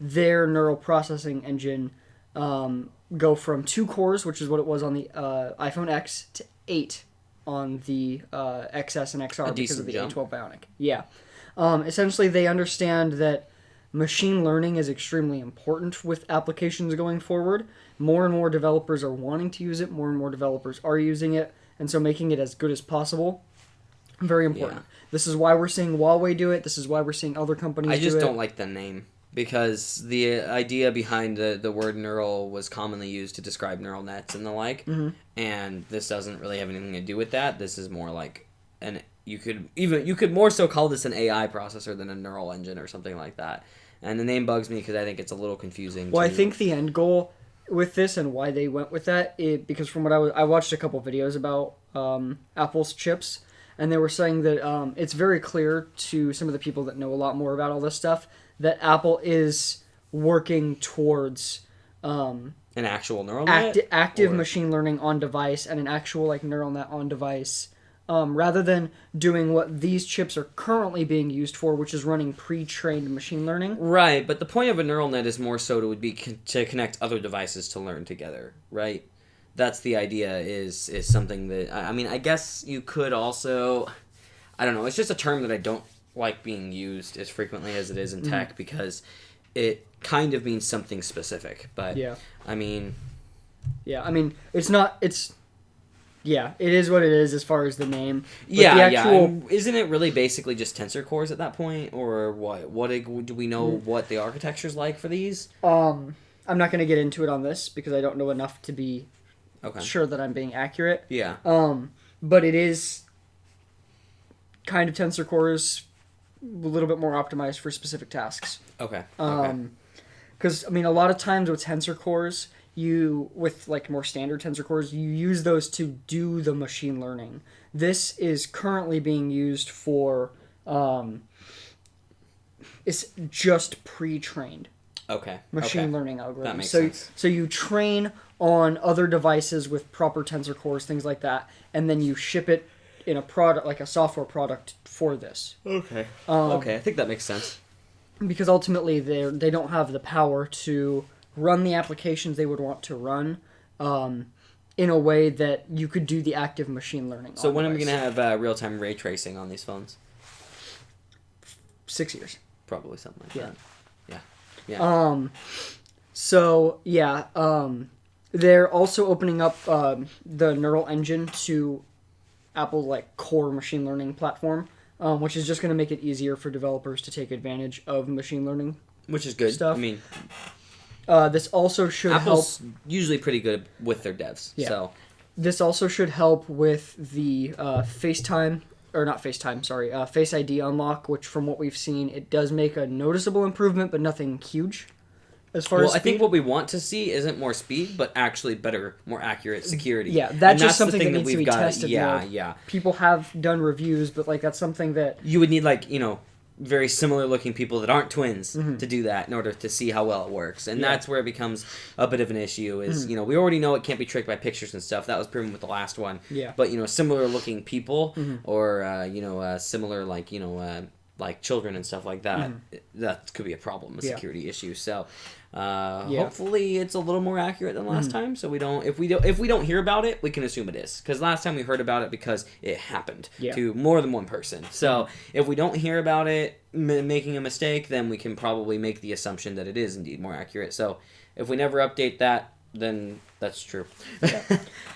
their neural processing engine go from 2 cores, which is what it was on the iPhone X, to 8 on the XS and XR because of the A12 Bionic. Essentially they understand that machine learning is extremely important with applications going forward. More and more developers are wanting to use it. More and more developers are using it. And so making it as good as possible, very important. This is why we're seeing Huawei do it. This is why we're seeing other companies do it. I just don't like the name, because the idea behind the word neural was commonly used to describe neural nets and the like. And this doesn't really have anything to do with that. This is more like you could more so call this an AI processor than a neural engine or something like that. And the name bugs me because I think it's a little confusing. Well, I think the end goal with this and why they went with that, because from what I watched a couple videos about Apple's chips, and they were saying that it's very clear to some of the people that know a lot more about all this stuff that Apple is working towards an actual neural net? Active machine learning on device, and an actual like neural net on device. Rather than doing what these chips are currently being used for, which is running pre-trained machine learning. Right, but the point of a neural net is more so to connect other devices to learn together, right? That's the idea, is something that, I mean, I guess you could also, I don't know, it's just a term that I don't like being used as frequently as it is in tech, because it kind of means something specific, but, I mean... Yeah, I mean, it is what it is as far as the name. But isn't it really basically just tensor cores at that point, or what? Do we know what the architecture's like for these? I'm not going to get into it on this because I don't know enough to be sure that I'm being accurate. Yeah. But it is kind of tensor cores, a little bit more optimized for specific tasks. Okay. Because I mean, a lot of times with tensor cores, with like more standard tensor cores, you use those to do the machine learning. This is currently being used for it's just pre-trained. Okay. Machine learning algorithms. That makes sense. So you train on other devices with proper tensor cores, things like that, and then you ship it in a product, like a software product for this. Okay. Okay, I think that makes sense. Because ultimately they don't have the power to run the applications they would want to run in a way that you could do the active machine learning. So when are we going to have real-time ray tracing on these phones? 6 years. Probably something like that. They're also opening up the neural engine to Apple's like core machine learning platform, which is just going to make it easier for developers to take advantage of machine learning. Which is good. Stuff. I mean, this also should Apple's help. usually pretty good with their devs. Yeah. So this also should help with the FaceTime. Or not FaceTime, sorry. Face ID unlock, which from what we've seen, it does make a noticeable improvement, but nothing huge. As far as speed. I think what we want to see isn't more speed, but actually better, more accurate security. Yeah, that's just something that needs to be tested. Yeah. People have done reviews, but like that's something that you would need, like, very similar looking people that aren't twins to do that in order to see how well it works. And that's where it becomes a bit of an issue is, we already know it can't be tricked by pictures and stuff. That was proven with the last one. Yeah. But, similar looking people or, similar, like children and stuff like that, that could be a problem, a security issue. So hopefully it's a little more accurate than last time. So if we don't hear about it, we can assume it is, because last time we heard about it because it happened to more than one person. So if we don't hear about it making a mistake, then we can probably make the assumption that it is indeed more accurate. So if we never update that, then that's true.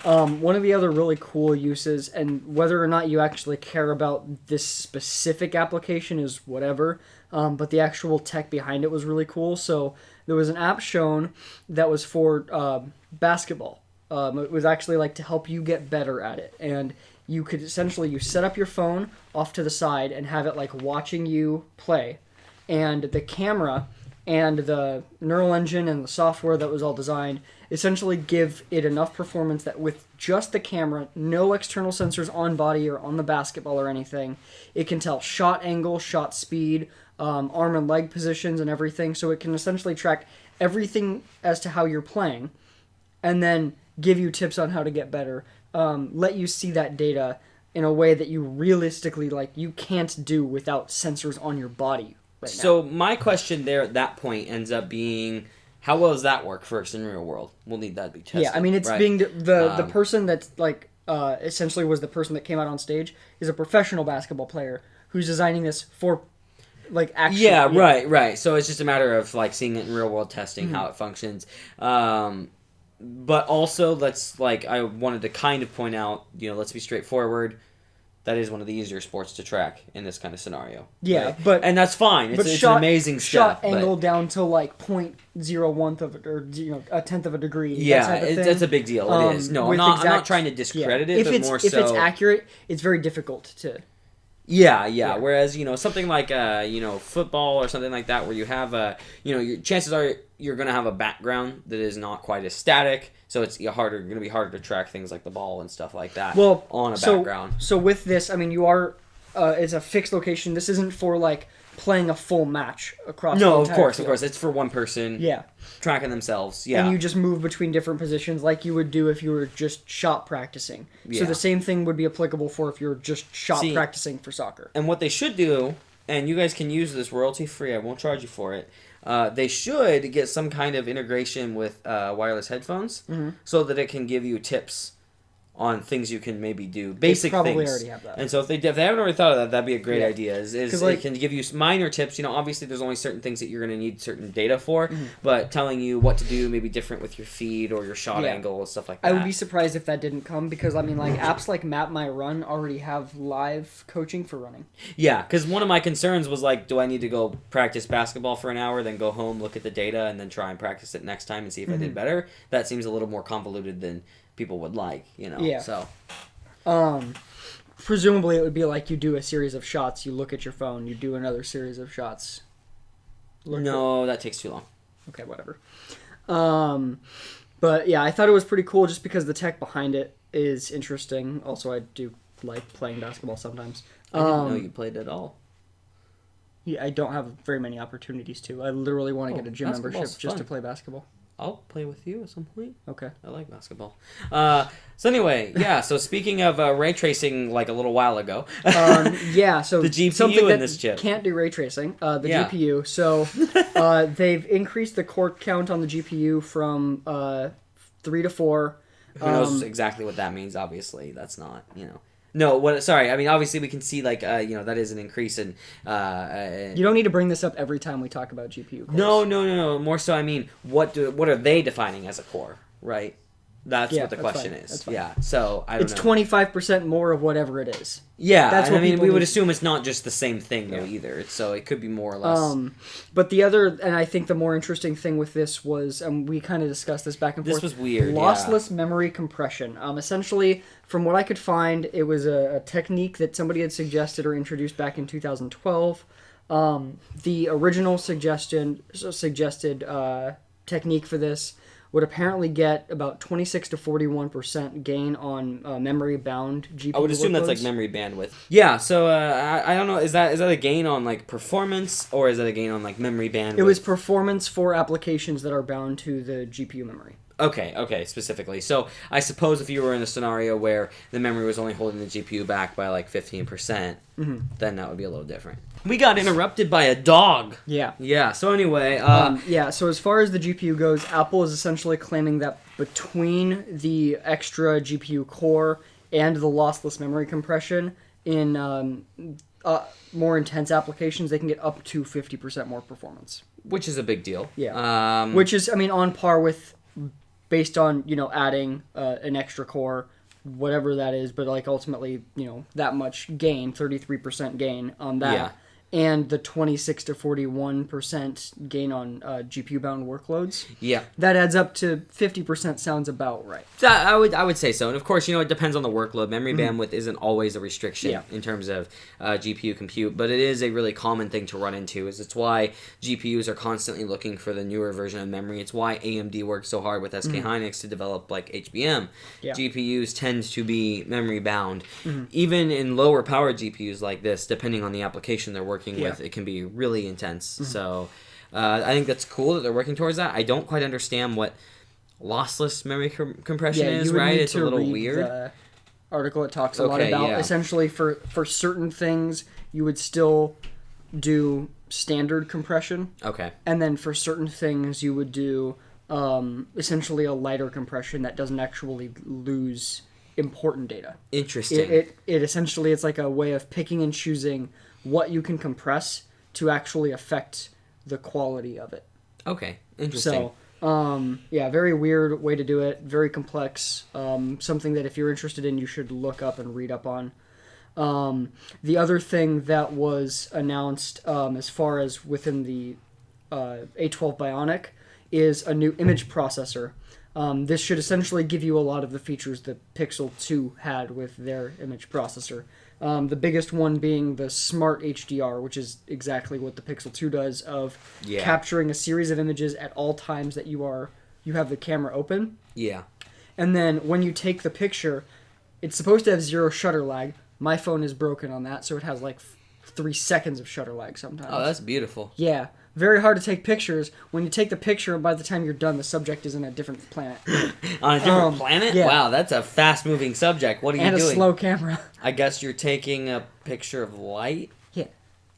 One of the other really cool uses, and whether or not you actually care about this specific application is whatever, but the actual tech behind it was really cool. So there was an app shown that was for basketball. It was actually like to help you get better at it. And you could essentially, you set up your phone off to the side and have it like watching you play. And the camera and the neural engine and the software that was all designed essentially give it enough performance that with just the camera, no external sensors on body or on the basketball or anything, it can tell shot angle, shot speed, arm and leg positions and everything. So it can essentially track everything as to how you're playing and then give you tips on how to get better, let you see that data in a way that you realistically, you can't do without sensors on your body right now. So my question there at that point ends up being, how well does that work first in real world? We'll need that to be tested. Yeah, I mean, it's right? being the person that's essentially was the person that came out on stage is a professional basketball player who's designing this for actually. Yeah, right. So it's just a matter of seeing it in real world testing, how it functions. But also, I wanted to kind of point out, let's be straightforward. That is one of the easier sports to track in this kind of scenario. Yeah, right? And that's fine. It's an amazing shot step. Angle down to 0.01 of it, or a tenth of a degree. Yeah, that's a big deal. It is. No, I'm not trying to discredit it, but more so. If it's accurate, it's very difficult to. Yeah. Whereas something like football or something like that, where you have your chances are you're going to have a background that is not quite as static, so it's going to be harder to track things like the ball and stuff like that. On a background. So with this, I mean, you are it's a fixed location. This isn't for playing a full match across. No, the of course. It's for one person. Yeah. Tracking themselves. Yeah. And you just move between different positions like you would do if you were just shot practicing. Yeah. So the same thing would be applicable for if you're just practicing for soccer. And what they should do, and you guys can use this royalty free, I won't charge you for it. They should get some kind of integration with wireless headphones so that it can give you tips on things you can maybe do, basic they probably things. Already have that. And so if they haven't already thought of that, that'd be a great idea. Is it can give you minor tips. Obviously there's only certain things that you're going to need certain data for, but telling you what to do maybe different with your feed or your shot angle and stuff like that. I would be surprised if that didn't come, because apps like Map My Run already have live coaching for running. Yeah, because one of my concerns was do I need to go practice basketball for an hour, then go home, look at the data, and then try and practice it next time and see if I did better? That seems a little more convoluted than people would Yeah. So presumably it would be you do a series of shots, you look at your phone, you do another series of shots. That takes too long. Okay, whatever. But yeah, I thought it was pretty cool just because the tech behind it is interesting. Also, I do like playing basketball sometimes. I didn't know you played at all. Yeah, I don't have very many opportunities to. I literally want to get a gym membership just to play basketball. I'll play with you at some point. Okay. I like basketball. So anyway, yeah. So speaking of ray tracing, like a little while ago. Yeah. So the GPU something in this chip can't do ray tracing. The GPU. So they've increased the core count on the GPU from 3 to 4. Who knows exactly what that means? Obviously, that's not No, what? Sorry, I mean obviously we can see like that is an increase in. You don't need to bring this up every time we talk about GPU cores. No. More so, I mean, what are they defining as a core, right? That's what the question is. Yeah, so I don't know. It's 25% more of whatever it is. Yeah, that's what I mean. We would assume it's not just the same thing though either. So it could be more or less. But the other, and I think the more interesting thing with this was, we kind of discussed this back and forth. This was weird. Lossless memory compression. Essentially, from what I could find, it was a technique that somebody had suggested or introduced back in 2012. The original suggested technique for this would apparently get about 26 to 41% gain on memory-bound GPU I would assume workloads. that's like memory bandwidth. Yeah, so I don't know. Is that a gain on like performance or is that a gain on like memory bandwidth? It was performance for applications that are bound to the GPU memory. Okay, specifically. So I suppose if you were in a scenario where the memory was only holding the GPU back by like 15%, then that would be a little different. We got interrupted by a dog. Yeah. Yeah, so anyway. So as far as the GPU goes, Apple is essentially claiming that between the extra GPU core and the lossless memory compression in more intense applications, they can get up to 50% more performance. Which is a big deal. Yeah. Which is, on par with, based on, adding an extra core, whatever that is, but like ultimately, that much gain, 33% gain on that. Yeah. And the 26 to 41% gain on GPU-bound workloads. Yeah. That adds up to 50% sounds about right. I would say so. And of course, it depends on the workload. Memory bandwidth isn't always a restriction in terms of GPU compute, but it is a really common thing to run into. It's why GPUs are constantly looking for the newer version of memory. It's why AMD works so hard with SK Hynix to develop like HBM. Yeah. GPUs tend to be memory bound. Even in lower power GPUs like this, depending on the application they're working with, it can be really intense. So I think that's cool that they're working towards that. I don't quite understand what lossless memory compression is, right? It's a little weird. The article it talks a lot about. Essentially, for certain things, you would still do standard compression. Okay. And then for certain things, you would do essentially a lighter compression that doesn't actually lose important data. Interesting. It essentially, it's like a way of picking and choosing what you can compress to actually affect the quality of it. Okay, interesting. So, very weird way to do it. Very complex. Something that if you're interested in, you should look up and read up on. The other thing that was announced as far as within the A12 Bionic is a new image processor. This should essentially give you a lot of the features that Pixel 2 had with their image processor. The biggest one being the Smart HDR, which is exactly what the Pixel 2 does, of capturing a series of images at all times that you have the camera open. Yeah. And then when you take the picture, it's supposed to have 0 shutter lag. My phone is broken on that, so it has like 3 seconds of shutter lag sometimes. Oh, that's beautiful. Yeah. Very hard to take pictures. When you take the picture, and by the time you're done, the subject is in a different planet. On a different planet? Yeah. Wow, that's a fast-moving subject. What are you doing? And a slow camera. I guess you're taking a picture of light? Yeah.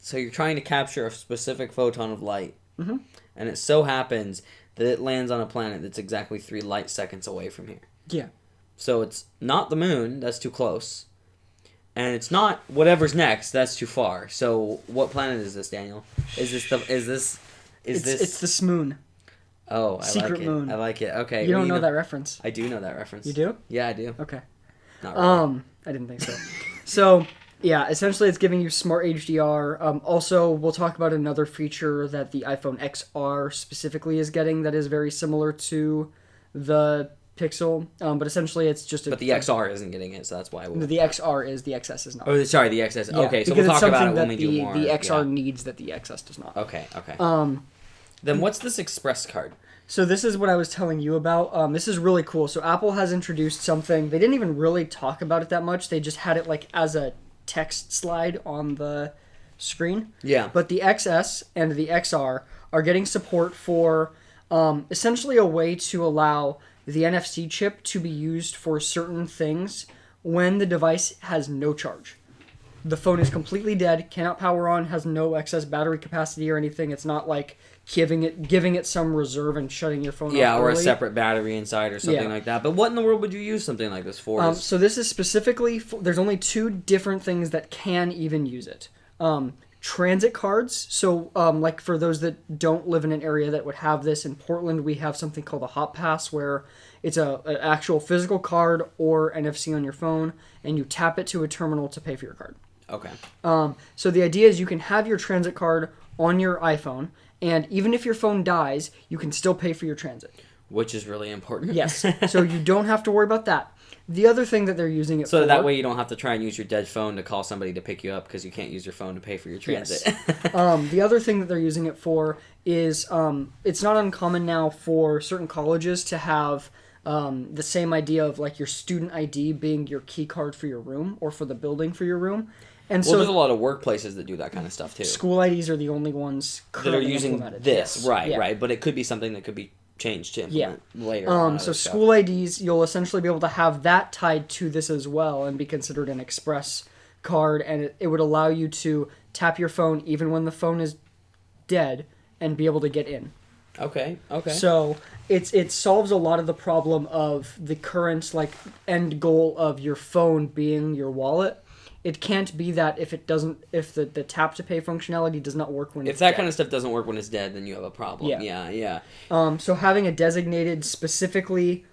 So you're trying to capture a specific photon of light. Mm-hmm. And it so happens that it lands on a planet that's exactly 3 light seconds away from here. Yeah. So it's not the moon, that's too close. And it's not whatever's next. That's too far. So, what planet is this, Daniel? It's the Smoon. Oh, I Secret like it. Moon. I like it. Okay. You don't know that reference. I do know that reference. You do? Yeah, I do. Okay. Not really. I didn't think so. So, yeah, essentially it's giving you Smart HDR. Also, we'll talk about another feature that the iPhone XR specifically is getting that is very similar to the Pixel, but essentially it's just But the XR isn't getting it, so that's why. The XR is, the XS is not. Oh, sorry, the XS. Yeah, okay, so we'll talk about it when we do more. The XR needs that the XS does not. Okay. Then what's this Express card? So this is what I was telling you about. This is really cool. So Apple has introduced something. They didn't even really talk about it that much. They just had it like as a text slide on the screen. Yeah. But the XS and the XR are getting support for essentially a way to allow the NFC chip to be used for certain things when the device has no charge. The phone is completely dead, cannot power on, has no excess battery capacity or anything. It's not like giving it some reserve and shutting your phone off or early. a separate battery inside or something like that. But what in the world would you use something like this for? So this is specifically there's only 2 different things that can even use it. Transit cards. So like for those that don't live in an area that would have this, in Portland we have something called a Hop Pass, where it's an actual physical card or NFC on your phone, and you tap it to a terminal to pay for your card. Okay. So the idea is you can have your transit card on your iPhone, and even if your phone dies, you can still pay for your transit. Which is really important. Yes. So you don't have to worry about that. The other thing that they're using it for... So that way you don't have to try and use your dead phone to call somebody to pick you up because you can't use your phone to pay for your transit. Yes. The other thing that they're using it for is it's not uncommon now for certain colleges to have the same idea of like your student ID being your key card for your room or for the building for your room. And so there's a lot of workplaces that do that kind of stuff too. School IDs are the only ones that are using this. Yes. Right, yeah. right. But it could be something that could be changed to implement later. So school IDs, you'll essentially be able to have that tied to this as well and be considered an express card, and it would allow you to tap your phone even when the phone is dead and be able to get in. Okay. So it solves a lot of the problem of the current like end goal of your phone being your wallet. It can't be that if the tap to pay functionality does not work when it's dead. If that kind of stuff doesn't work when it's dead, then you have a problem. Yeah. So having a designated specifically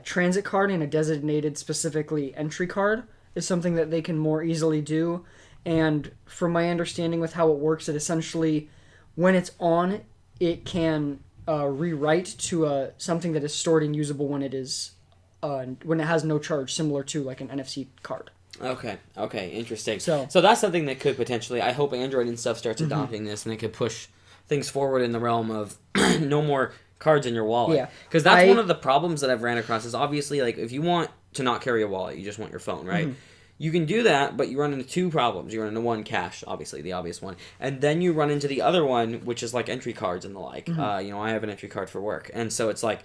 transit card and a designated specifically entry card is something that they can more easily do. And from my understanding with how it works, it essentially, when it's on, it can rewrite to something that is stored and usable when it has no charge, similar to like an NFC card. Okay, interesting. So that's something that could potentially, I hope Android and stuff starts adopting this, and they could push things forward in the realm of no more cards in your wallet. Yeah. Because that's one of the problems that I've ran across is obviously, like, if you want to not carry a wallet, you just want your phone, right? You can do that, but you run into 2 problems. You run into one, cash, obviously, the obvious one. And then you run into the other one, which is like entry cards and the like. I have an entry card for work. And so it's like,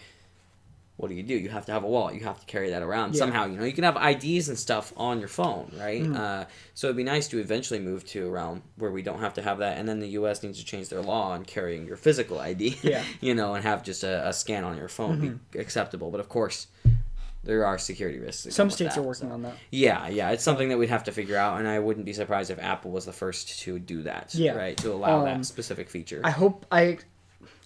what do? You have to have a wallet. You have to carry that around somehow. You can have IDs and stuff on your phone, right? So it'd be nice to eventually move to a realm where we don't have to have that. And then the U.S. needs to change their law on carrying your physical ID, and have just a scan on your phone be acceptable. But of course, there are security risks. Some states are working on that. Yeah, it's something that we'd have to figure out, and I wouldn't be surprised if Apple was the first to do that, right? To allow that specific feature.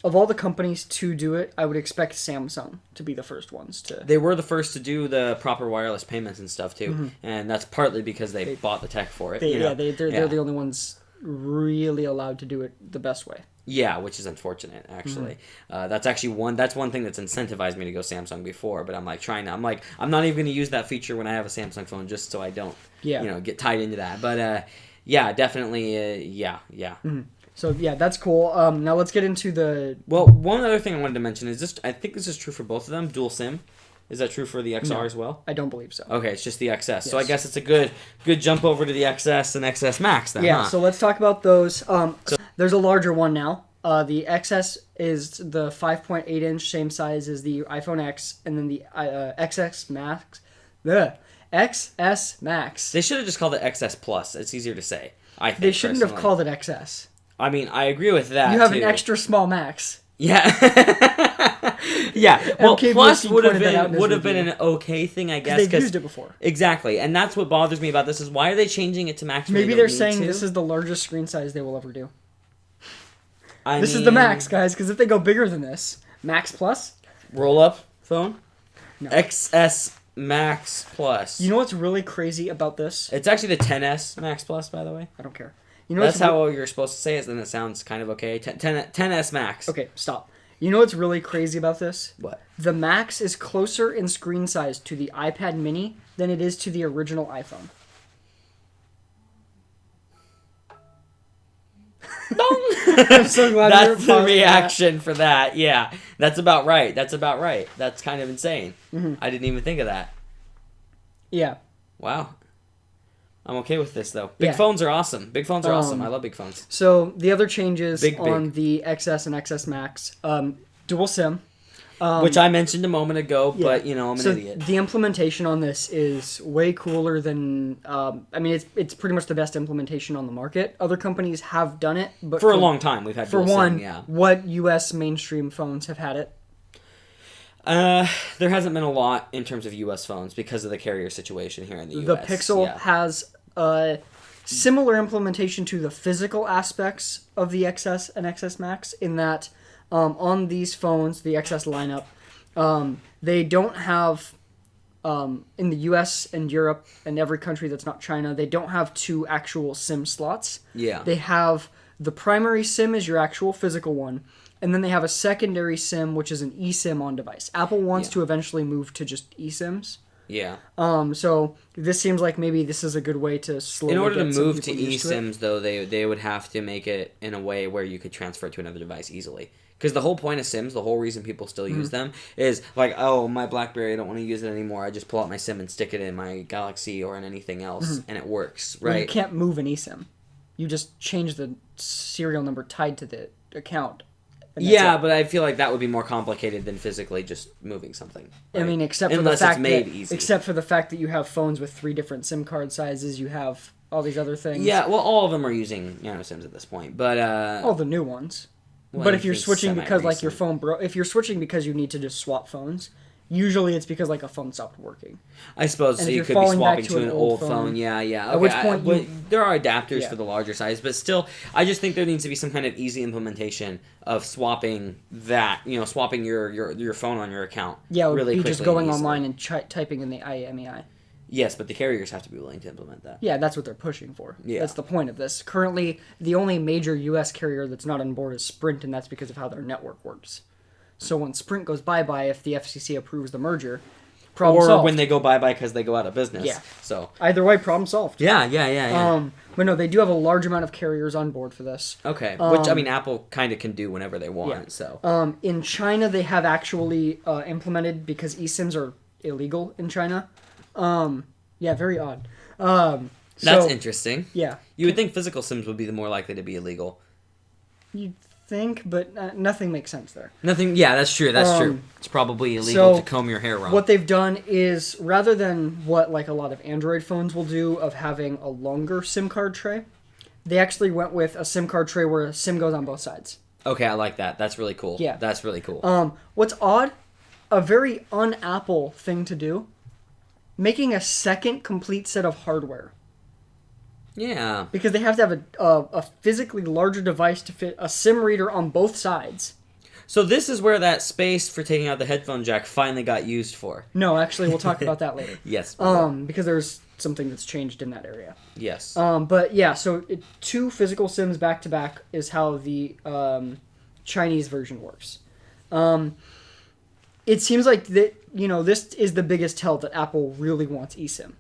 Of all the companies to do it, I would expect Samsung to be the first ones to... They were the first to do the proper wireless payments and stuff, too. And that's partly because they bought the tech for it. They're the only ones really allowed to do it the best way. Yeah, which is unfortunate, actually. That's one thing that's incentivized me to go Samsung before, but I'm like I'm not even going to use that feature when I have a Samsung phone just so I don't, get tied into that. But, definitely, yeah. So, that's cool. Now let's get into the... Well, one other thing I wanted to mention is I think this is true for both of them, dual SIM. Is that true for the XR as well? I don't believe so. Okay, it's just the XS. Yes. So I guess it's a good jump over to the XS and XS Max then, so let's talk about those. There's a larger one now. The XS is the 5.8-inch, same size as the iPhone X, and then the XS Max. XS Max. They should have just called it XS Plus. It's easier to say, I think. They shouldn't have called it XS. I mean, I agree with that, You have an extra small Max. Yeah. Yeah. Well, Plus would have been an okay thing, I guess. They've used it before. Exactly. And that's what bothers me about this is why are they changing it to Max? Maybe they're saying this is the largest screen size they will ever do. This is the Max, guys, because if they go bigger than this, Max Plus? Roll-up phone? No. XS Max Plus. You know what's really crazy about this? It's actually the 10S Max Plus, by the way. I don't care. You know that's how you're supposed to say it, then it sounds kind of okay. 10S Max. Okay, stop. You know what's really crazy about this? What? The Max is closer in screen size to the iPad mini than it is to the original iPhone. I'm so glad that's the reaction for that. Yeah, that's about right. That's kind of insane. I didn't even think of that. Yeah. Wow. I'm okay with this, though. Big phones are awesome. Big phones are awesome. I love big phones. So the other changes on the XS and XS Max, dual SIM. Which I mentioned a moment ago, but, I'm an idiot. The implementation on this is way cooler than... it's pretty much the best implementation on the market. Other companies have done it, but... For a long time, we've had dual SIM, yeah. What U.S. mainstream phones have had it? There hasn't been a lot in terms of U.S. phones because of the carrier situation here in the U.S. The Pixel has a similar implementation to the physical aspects of the XS and XS Max in that on these phones, the XS lineup, they don't have, in the U.S. and Europe and every country that's not China, they don't have 2 actual SIM slots. Yeah. They have the primary SIM is your actual physical one, and then they have a secondary SIM, which is an eSIM on device. Apple wants to eventually move to just eSIMs. Yeah. So this seems like maybe this is a good way to slowly. In order to move to eSIMs, though, they would have to make it in a way where you could transfer it to another device easily. Because the whole point of SIMs, the whole reason people still use them, is like, oh, my BlackBerry, I don't want to use it anymore. I just pull out my SIM and stick it in my Galaxy or in anything else, and it works, right? Well, you can't move an eSIM. You just change the serial number tied to the account. Yeah, but I feel like that would be more complicated than physically just moving something. Right? I mean, except for the fact that you have phones with 3 different SIM card sizes, you have all these other things. Yeah, well, all of them are using nano SIMs at this point, but all the new ones. Well, but if you're switching because like your phone if you're switching because you need to just swap phones, usually it's because like a phone stopped working. I suppose so. You could be swapping to an old phone. Yeah. Okay. At which point there are adapters for the larger size, but still, I just think there needs to be some kind of easy implementation of swapping that. Swapping your phone on your account. Yeah, really quickly. Just going online and typing in the IMEI. Yes, but the carriers have to be willing to implement that. Yeah, that's what they're pushing for. Yeah. That's the point of this. Currently, the only major U.S. carrier that's not on board is Sprint, and that's because of how their network works. So when Sprint goes bye-bye, if the FCC approves the merger, problem solved. Or when they go bye-bye because they go out of business. Yeah. So either way, problem solved. Yeah. But no, they do have a large amount of carriers on board for this. Okay. Which, Apple kind of can do whenever they want. Yeah. So. In China, they have actually implemented, because eSIMs are illegal in China. Yeah, very odd. That's interesting. Yeah. You would think physical SIMs would be the more likely to be illegal. You'd think, but nothing makes sense there. Nothing. Yeah, that's true. That's true. It's probably illegal to comb your hair wrong. What they've done is, rather than what like a lot of Android phones will do of having a longer SIM card tray, they actually went with a SIM card tray where a SIM goes on both sides. Okay, I like that. That's really cool. Yeah. That's really cool. What's odd, a very un-Apple thing to do, making a second complete set of hardware. Yeah. Because they have to have a physically larger device to fit a SIM reader on both sides. So this is where that space for taking out the headphone jack finally got used for. No, actually, we'll talk about that later. Yes. Because there's something that's changed in that area. Yes. But yeah, so 2 physical SIMs back to back is how the Chinese version works. It seems like that this is the biggest tell that Apple really wants eSIM.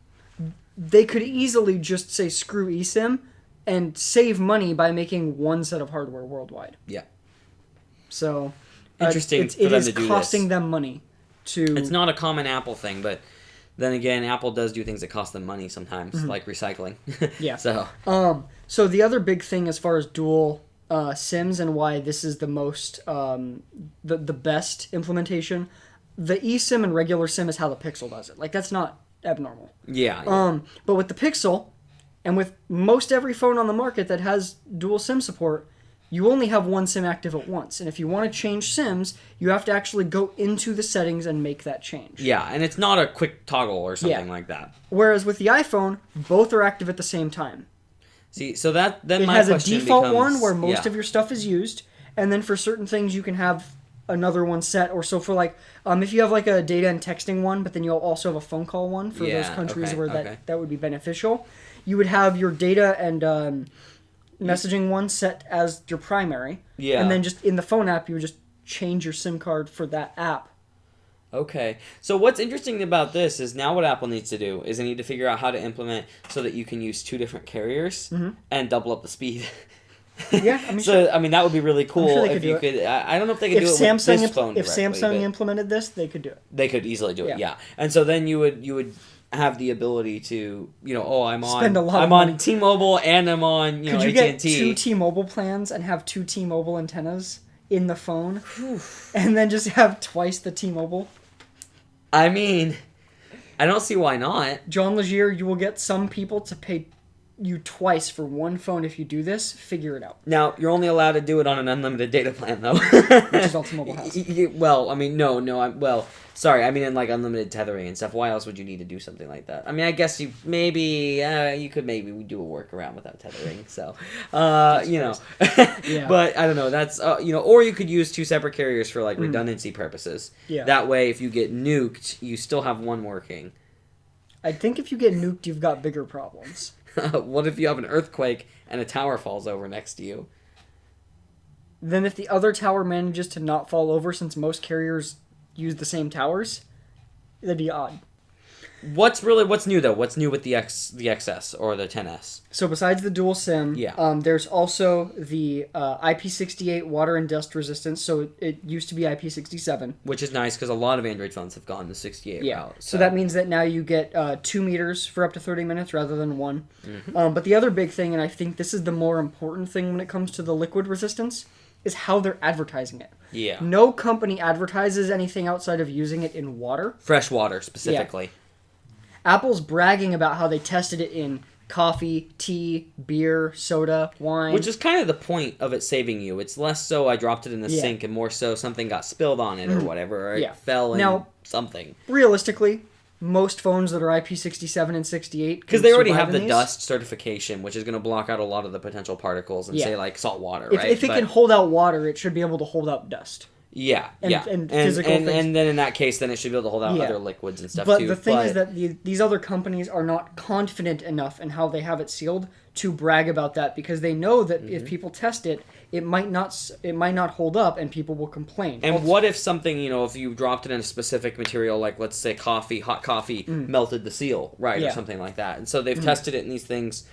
They could easily just say screw eSIM and save money by making one set of hardware worldwide. Yeah. So interesting. It is costing them money to. It's not a common Apple thing, but then again, Apple does do things that cost them money sometimes, like recycling. Yeah. So the other big thing as far as dual SIMs and why this is the most the best implementation, the eSIM and regular SIM is how the Pixel does it. Like that's not abnormal. Yeah. But with the Pixel, and with most every phone on the market that has dual SIM support, you only have one SIM active at once. And if you want to change SIMs, you have to actually go into the settings and make that change. Yeah, and it's not a quick toggle or something like that. Whereas with the iPhone, both are active at the same time. See, so then it my has question a default becomes, one where most of your stuff is used, and then for certain things you can have another one set, or so for like if you have like a data and texting one, but then you'll also have a phone call one for those countries where that would be beneficial. You would have your data and messaging one set as your primary, and then just in the phone app you would just change your SIM card for that app. Okay, so what's interesting about this is now what Apple needs to do is they need to figure out how to implement so that you can use 2 different carriers and double up the speed. Yeah, that would be really cool if you could. I don't know if they could do it with this phone directly. If Samsung implemented this, they could do it. They could easily do it, yeah. And so then you would have the ability to, I'm Spend a lot of I'm money. on T-Mobile and I'm on, Could you AT&T. get 2 T-Mobile plans and have 2 T-Mobile antennas in the phone, and then just have twice the T-Mobile? I mean, I don't see why not. John Legier, you will get some people to pay you twice for one phone if you do this. Figure it out. Now, you're only allowed to do it on an unlimited data plan, though. Which is all T-Mobile has. Well, I mean, no, sorry, I mean in like unlimited tethering and stuff. Why else would you need to do something like that? I mean, I guess you could maybe do a workaround without tethering, so, Yeah. But I don't know, that's, or you could use 2 separate carriers for like redundancy purposes. Yeah. That way, if you get nuked, you still have one working. I think if you get nuked, you've got bigger problems. What if you have an earthquake and a tower falls over next to you? Then if the other tower manages to not fall over, since most carriers use the same towers, that'd be odd. What's new though? What's new with the XS or the 10S? So besides the dual SIM, there's also the IP68 water and dust resistance. So it used to be IP67, which is nice because a lot of Android phones have gone the 68 route. So that means that now you get 2 meters for up to 30 minutes rather than 1. Mm-hmm. But the other big thing, and I think this is the more important thing when it comes to the liquid resistance, is how they're advertising it. Yeah. No company advertises anything outside of using it in water. Fresh water, specifically. Yeah. Apple's bragging about how they tested it in coffee, tea, beer, soda, wine. Which is kind of the point of it saving you. It's less so I dropped it in the sink and more so something got spilled on it or whatever, or it fell in something. Realistically, most phones that are IP67 and 68... Because they already have the dust certification, which is going to block out a lot of the potential particles and say, like, salt water, right? If it can hold out water, it should be able to hold out dust. Yeah, and physical things. And then in that case, then it should be able to hold out other liquids and stuff, too. But the thing is that these other companies are not confident enough in how they have it sealed to brag about that, because they know that if people test it, it might not hold up and people will complain. And what if something, if you dropped it in a specific material, like let's say hot coffee, melted the seal, right, or something like that. And so they've tested it in these things.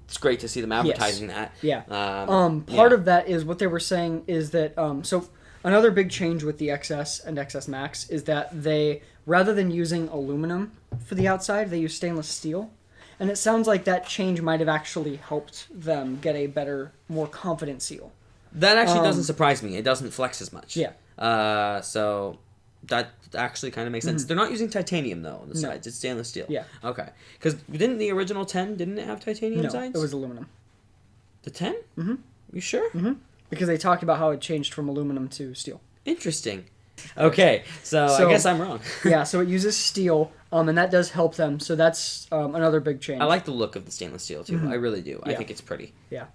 It's great to see them advertising that. Yeah. Part of that is what they were saying is that so another big change with the XS and XS Max is that they, rather than using aluminum for the outside, they use stainless steel. And it sounds like that change might have actually helped them get a better, more confident seal. That actually doesn't surprise me. It doesn't flex as much. Yeah. So that actually kind of makes sense. They're not using titanium, though, on the sides. It's stainless steel. Yeah. Okay. Because didn't the original 10, didn't it have titanium sides? No, it was aluminum. The 10? Mm-hmm. You sure? Mm-hmm. Because they talked about how it changed from aluminum to steel. Interesting. Okay, so I guess I'm wrong. Yeah, so it uses steel, and that does help them. So that's another big change. I like the look of the stainless steel, too. I really do. I think it's pretty. Yeah.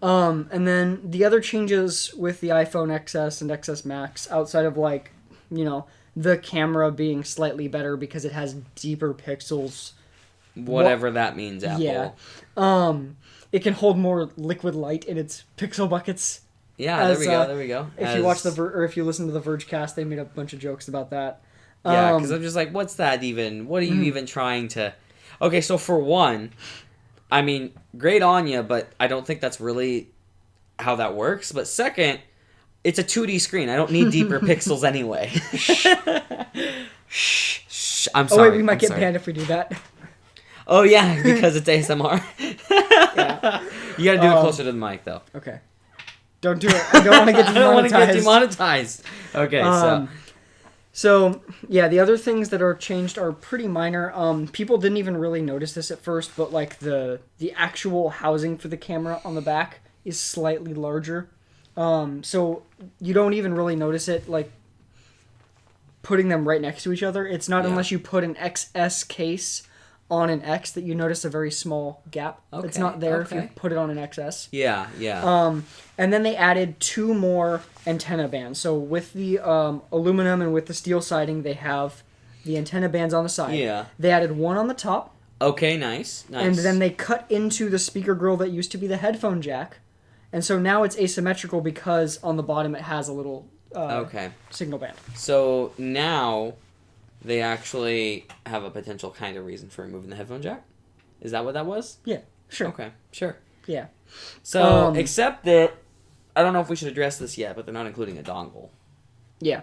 And then the other changes with the iPhone XS and XS Max, outside of, the camera being slightly better because it has deeper pixels. Whatever that means, Apple. Yeah. It can hold more liquid light in its pixel buckets. Yeah, there we go. If you watch if you listen to the WordCast, they made a bunch of jokes about that. Yeah, because I'm just like, what's that even? What are you even trying to... Okay, so for one, I mean, great on you, but I don't think that's really how that works. But second, it's a 2D screen. I don't need deeper pixels anyway. Shh. I'm sorry. Oh, wait, we might get banned if we do that. Oh, yeah, because it's ASMR. Yeah. You gotta do it closer to the mic, though. Okay. Don't do it. I don't want to get demonetized. I don't want to get demonetized. Okay, So, yeah, the other things that are changed are pretty minor. People didn't even really notice this at first, but, the actual housing for the camera on the back is slightly larger. So you don't even really notice it, putting them right next to each other. It's not unless you put an XS case on an X that you notice a very small gap. Okay, it's not there if you put it on an XS. Yeah, yeah. And then they added 2 more antenna bands. So with the aluminum and with the steel siding, they have the antenna bands on the side. Yeah. They added one on the top. Okay, nice. And then they cut into the speaker grill that used to be the headphone jack. And so now it's asymmetrical because on the bottom it has a little signal band. So now they actually have a potential kind of reason for removing the headphone jack? Is that what that was? Yeah, sure. Okay, sure. Yeah. So, except that, I don't know if we should address this yet, but they're not including a dongle. Yeah.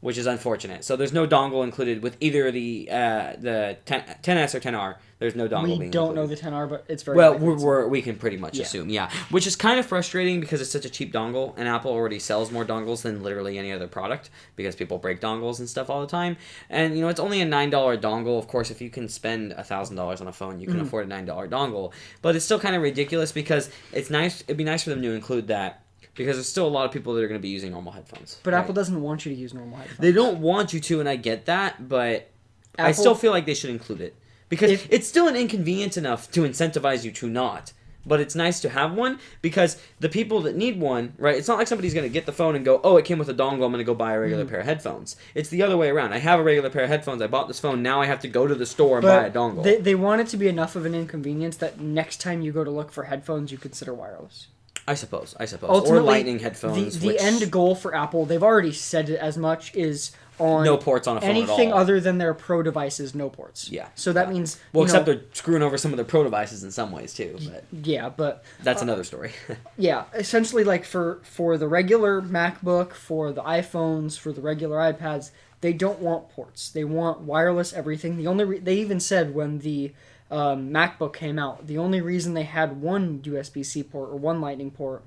which is unfortunate. So there's no dongle included with either the 10S or 10R. There's no dongle. We don't know the 10R, but it's very well. We can pretty much assume, which is kind of frustrating because it's such a cheap dongle, and Apple already sells more dongles than literally any other product because people break dongles and stuff all the time. And it's only a $9 dongle. Of course, if you can spend $1,000 on a phone, you can afford a $9 dongle. But it's still kind of ridiculous because it's nice. It'd be nice for them to include that. Because there's still a lot of people that are going to be using normal headphones. But right? Apple doesn't want you to use normal headphones. They don't want you to, and I get that, but I still feel like they should include it. Because it's still an inconvenience enough to incentivize you to not. But it's nice to have one, because the people that need one, right, it's not like somebody's going to get the phone and go, oh, it came with a dongle, I'm going to go buy a regular pair of headphones. It's the other way around. I have a regular pair of headphones, I bought this phone, now I have to go to the store and buy a dongle. They want it to be enough of an inconvenience that next time you go to look for headphones, you consider wireless. I suppose. Ultimately, or lightning headphones. The end goal for Apple, they've already said it as much, is on no ports on a phone at all. Anything other than their Pro devices, no ports. Yeah. So that means... Well, they're screwing over some of their Pro devices in some ways, too. But yeah, but... That's another story. Yeah, essentially, like, for the regular MacBook, for the iPhones, for the regular iPads, they don't want ports. They want wireless everything. They even said when the... MacBook came out, the only reason they had one USB-C port or one Lightning port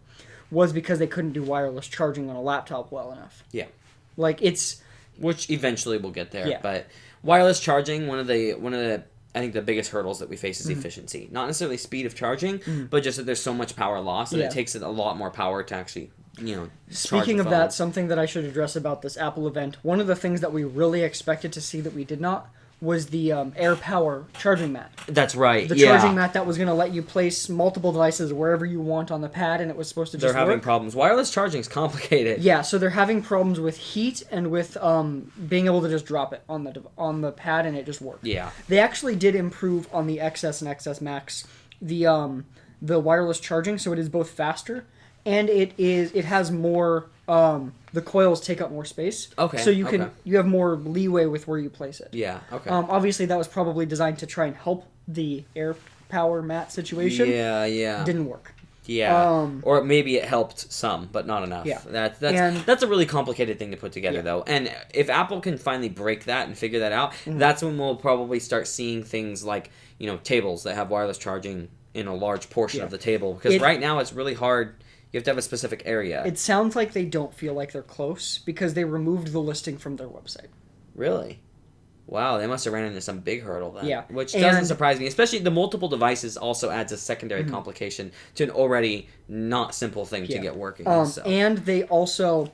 was because they couldn't do wireless charging on a laptop well enough. Yeah. Like, it's... Which eventually we'll get there. Yeah. But wireless charging, one of the I think the biggest hurdles that we face is efficiency. Not necessarily speed of charging, but just that there's so much power loss and it takes it a lot more power to actually, Speaking of that, something that I should address about this Apple event, one of the things that we really expected to see that we did not was the AirPower charging mat. That's right. The charging mat that was going to let you place multiple devices wherever you want on the pad, and it was supposed to just They're having problems. Wireless charging is complicated. Yeah, so they're having problems with heat and with being able to just drop it on the pad, and it just worked. Yeah. They actually did improve on the XS and XS Max the wireless charging, so it is both faster, and it has more... the coils take up more space. Okay. So you have more leeway with where you place it. Yeah. Okay. Obviously, that was probably designed to try and help the AirPower mat situation. Yeah. Yeah. Didn't work. Yeah. Or maybe it helped some, but not enough. Yeah. That's a really complicated thing to put together, though. And if Apple can finally break that and figure that out, that's when we'll probably start seeing things like tables that have wireless charging in a large portion of the table. Because right now it's really hard. You have to have a specific area. It sounds like they don't feel like they're close because they removed the listing from their website. Really? Wow, they must have ran into some big hurdle then. Yeah. Which doesn't surprise me. Especially the multiple devices also adds a secondary complication to an already not simple thing to get working. And they also...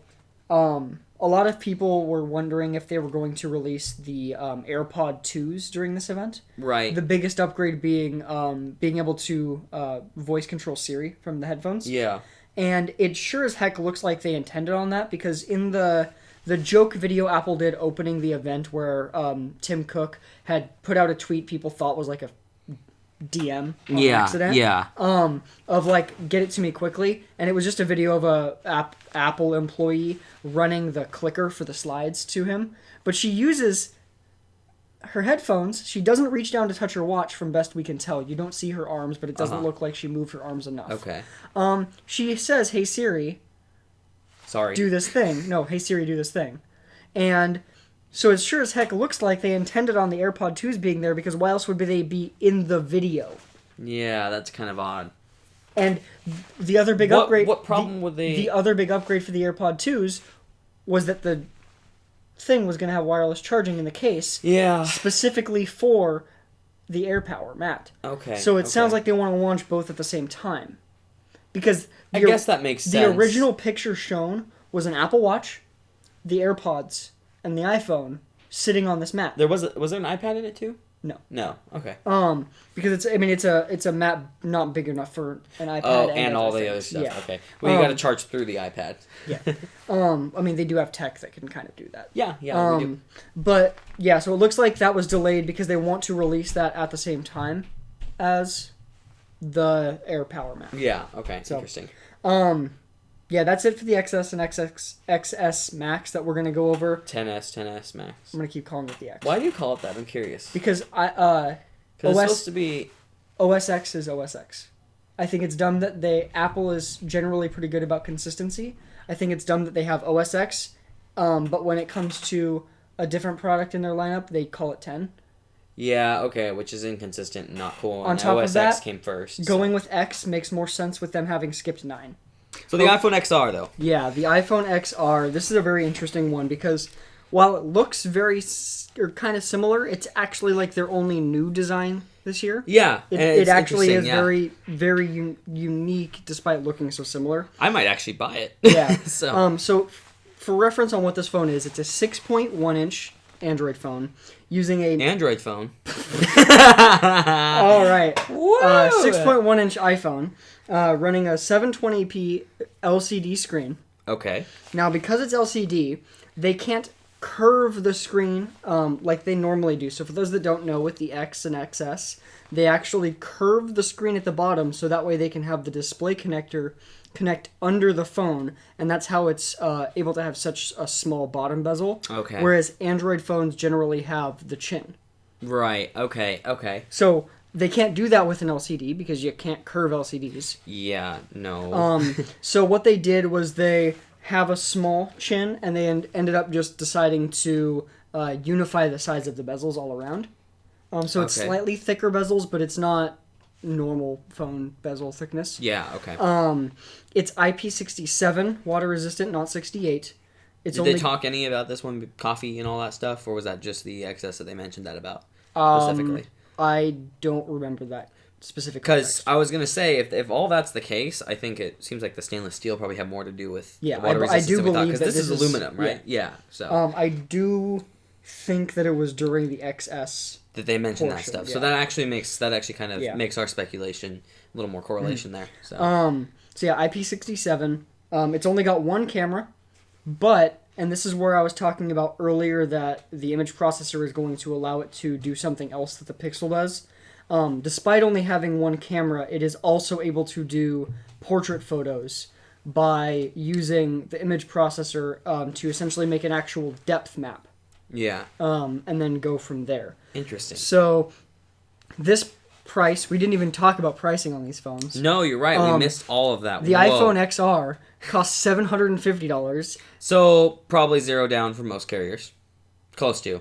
a lot of people were wondering if they were going to release the AirPod 2s during this event. Right. The biggest upgrade being able to voice control Siri from the headphones. Yeah. And it sure as heck looks like they intended on that because in the joke video Apple did opening the event where Tim Cook had put out a tweet people thought was like a DM on accident. Yeah. Of like, get it to me quickly. And it was just a video of a Apple employee running the clicker for the slides to him. But she uses her headphones. She doesn't reach down to touch her watch from best we can tell. You don't see her arms, but it doesn't look like she moved her arms enough. Okay. She says, hey Siri. Sorry. Do this thing. No, hey Siri, do this thing. And so it sure as heck looks like they intended on the AirPod 2s being there because why else would they be in the video? Yeah, that's kind of odd. And the other big upgrade... What problem would they... The other big upgrade for the AirPod 2s was that the thing was going to have wireless charging in the case. Yeah. Specifically for the AirPower mat. Okay. So it sounds like they want to launch both at the same time. Because... I guess that makes sense. The original picture shown was an Apple Watch, the AirPods, and the iPhone sitting on this mat. Was there an iPad in it too? No. Okay. Because it's a mat not big enough for an iPad. Oh, and all the other stuff. Yeah. Okay. Well, you got to charge through the iPad. Yeah. They do have tech that can kind of do that. Yeah. Yeah. We do. But yeah, so it looks like that was delayed because they want to release that at the same time as the AirPower mat. Yeah. Okay. So, interesting. Yeah, that's it for the XS and XS Max that we're going to go over. 10S Max. I'm going to keep calling it the X. Why do you call it that? I'm curious. Because it's supposed to be... OS X is OS X. I think it's dumb that Apple is generally pretty good about consistency. I think it's dumb that they have OS X But when it comes to a different product in their lineup, they call it 10. Yeah, okay, which is inconsistent and not cool. On top OS of that, X came first. Going with X makes more sense with them having skipped 9. So the iPhone XR, though. Yeah, the iPhone XR. This is a very interesting one because while it looks kind of similar, it's actually like their only new design this year. Yeah, it actually is very, very unique despite looking so similar. I might actually buy it. Yeah. So for reference on what this phone is, it's a 6.1-inch Android phone using a Android phone. All right. 6.1-inch iPhone running a 720p LCD screen. Okay. Now, because it's LCD, they can't curve the screen like they normally do. So for those that don't know, with the X and XS, they actually curve the screen at the bottom so that way they can have the display connector connect under the phone, and that's how it's able to have such a small bottom bezel. Okay. Whereas Android phones generally have the chin. Right. Okay. So they can't do that with an LCD because you can't curve LCDs. Yeah. No. So what they did was they have a small chin, and they ended up just deciding to unify the size of the bezels all around. So it's slightly thicker bezels, but it's not normal phone bezel thickness. Yeah, okay. It's IP67, water resistant, not 68. Did they talk any about this one, coffee and all that stuff, or was that just the XS that they mentioned that about specifically? I don't remember that specifically. Because I was going to say, if all that's the case, I think it seems like the stainless steel probably had more to do with the water resistance. I do believe that because this is aluminum, right? Yeah. So I do think that it was during the XS that they mentioned that stuff. Yeah. So that actually kind of makes our speculation a little more correlation there. So IP67. It's only got one camera, but, and this is where I was talking about earlier that the image processor is going to allow it to do something else that the Pixel does. Despite only having one camera, it is also able to do portrait photos by using the image processor to essentially make an actual depth map. Yeah. And then go from there. Interesting. So, this price, we didn't even talk about pricing on these phones. No, you're right. We missed all of that. The iPhone XR costs $750. So, probably zero down for most carriers. Close to.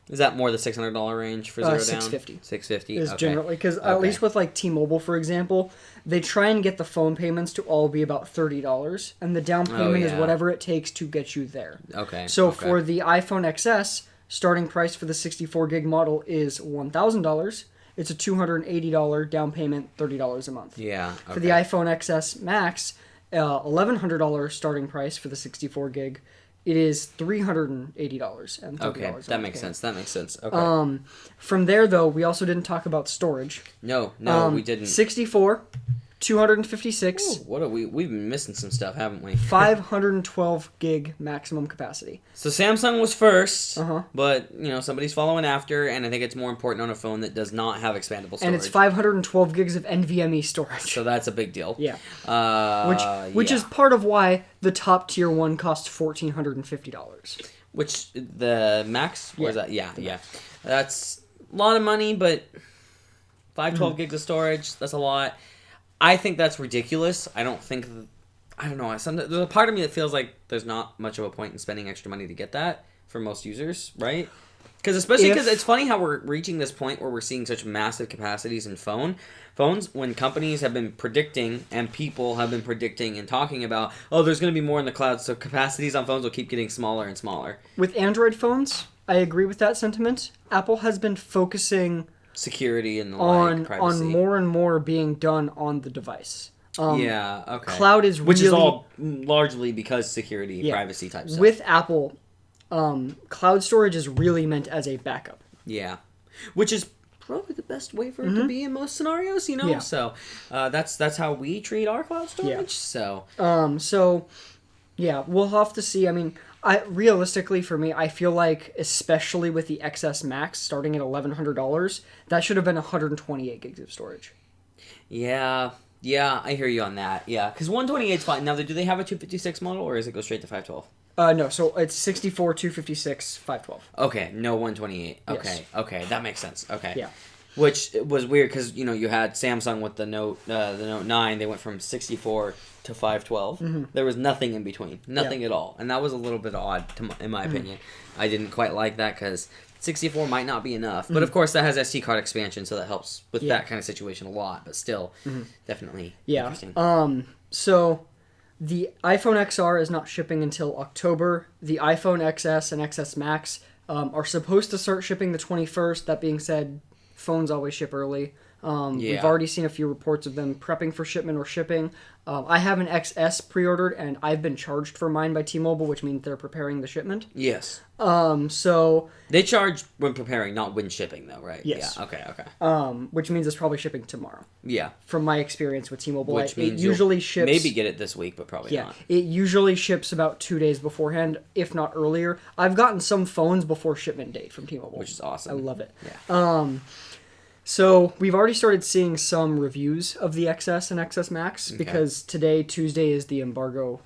Is that more the $600 range for zero down? $650. $650 is generally, because at least with like T-Mobile, for example, they try and get the phone payments to all be about $30, and the down payment is whatever it takes to get you there. Okay. So for the iPhone XS, starting price for the 64 gig model is $1,000. It's a $280 down payment, $30 a month. Yeah. For the iPhone XS Max, $1,100 starting price for the 64 gig. It is $380 and $30. Okay, that makes sense. Okay. From there, though, we also didn't talk about storage. No, we didn't. 64, 256. Ooh, we've been missing some stuff, haven't we? 512 gig maximum capacity. So Samsung was first, but somebody's following after, and I think it's more important on a phone that does not have expandable storage. And it's 512 gigs of NVMe storage. So that's a big deal. Yeah. Which is part of why the top tier one costs $1,450. Which the Max? Where's that? Yeah. That's a lot of money, but 512 gigs of storage, that's a lot. I think that's ridiculous. I don't know. There's a part of me that feels like there's not much of a point in spending extra money to get that for most users, right? Because it's funny how we're reaching this point where we're seeing such massive capacities in phones when companies have been predicting and people have been predicting and talking about, there's going to be more in the cloud, so capacities on phones will keep getting smaller and smaller. With Android phones, I agree with that sentiment. Apple has been focusing security and privacy. On more and more being done on the device. Cloud is which is all largely because security, privacy type stuff. With Apple, cloud storage is really meant as a backup. Yeah, which is probably the best way for it to be in most scenarios. Yeah. So that's how we treat our cloud storage. Yeah. So we'll have to see. I mean, realistically, for me, I feel like, especially with the XS Max starting at $1,100, that should have been 128 gigs of storage. Yeah, I hear you on that. Yeah, because 128 is fine. Now, do they have a 256 model, or does it go straight to 512? No, so it's 64, 256, 512. Okay, no 128. Yes. Okay, that makes sense. Okay. Yeah. Which was weird because, you had Samsung with the Note 9. They went from 64 to 512. Mm-hmm. There was nothing in between. Nothing at all. And that was a little bit odd, in my opinion. I didn't quite like that because 64 might not be enough. But, of course, that has SD card expansion, so that helps with that kind of situation a lot. But still, definitely interesting. So the iPhone XR is not shipping until October. The iPhone XS and XS Max are supposed to start shipping the 21st. That being said, phones always ship early. We've already seen a few reports of them prepping for shipment or shipping. I have an XS pre-ordered, and I've been charged for mine by T-Mobile, which means they're preparing the shipment. Yes. So they charge when preparing, not when shipping, though, right? Yes. Yeah. Okay. Which means it's probably shipping tomorrow. Yeah. From my experience with T-Mobile, which means it usually ships. Maybe get it this week, but probably not. It usually ships about 2 days beforehand, if not earlier. I've gotten some phones before shipment date from T-Mobile, which is awesome. I love it. Yeah. So we've already started seeing some reviews of the XS and XS Max because today, Tuesday, is the embargo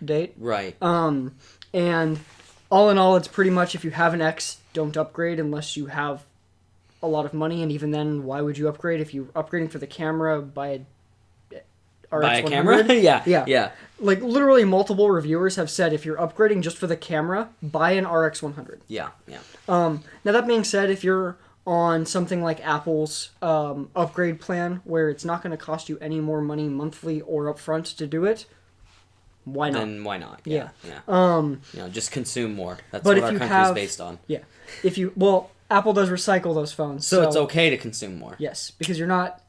date. Right. And all in all, it's pretty much if you have an X, don't upgrade unless you have a lot of money. And even then, why would you upgrade? If you're upgrading for the camera, buy a RX100. Buy a camera? Yeah. Like, literally multiple reviewers have said if you're upgrading just for the camera, buy an RX100. Yeah. Now, that being said, if you're on something like Apple's upgrade plan, where it's not going to cost you any more money monthly or upfront to do it, why not? Then why not? Yeah. Just consume more. That's but what our country's based on. Yeah. Apple does recycle those phones. So it's okay to consume more. Yes, because you're not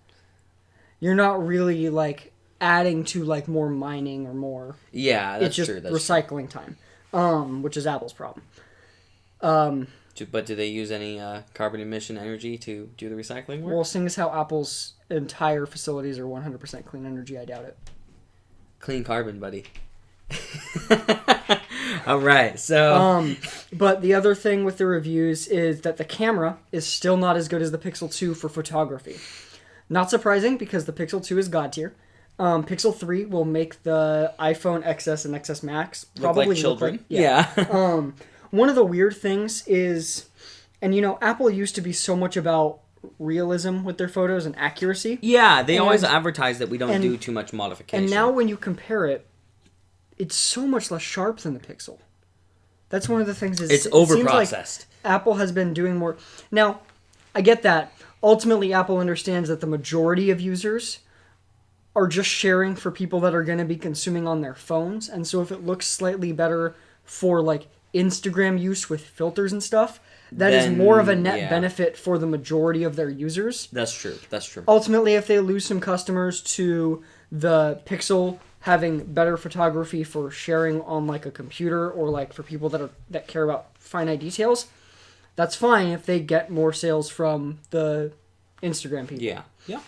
really, like, adding to, like, more mining or more. Yeah, that's true. It's just recycling time, which is Apple's problem. But do they use any carbon emission energy to do the recycling work? Well, seeing as how Apple's entire facilities are 100% clean energy, I doubt it. Clean carbon, buddy. All right, so... But the other thing with the reviews is that the camera is still not as good as the Pixel 2 for photography. Not surprising, because the Pixel 2 is God tier. Pixel 3 will make the iPhone XS and XS Max probably look like children. Yeah. One of the weird things is, and Apple used to be so much about realism with their photos and accuracy. Yeah, they always advertise that we don't do too much modification. And now when you compare it, it's so much less sharp than the Pixel. That's one of the things. It's over-processed. Like Apple has been doing more. Now, I get that. Ultimately, Apple understands that the majority of users are just sharing for people that are going to be consuming on their phones. And so if it looks slightly better for, like, Instagram use with filters and stuff, that is more of a net benefit for the majority of their users. That's true. Ultimately, if they lose some customers to the Pixel having better photography for sharing on, like, a computer, or, like, for people that care about finite details, that's fine if they get more sales from the Instagram people. Yeah.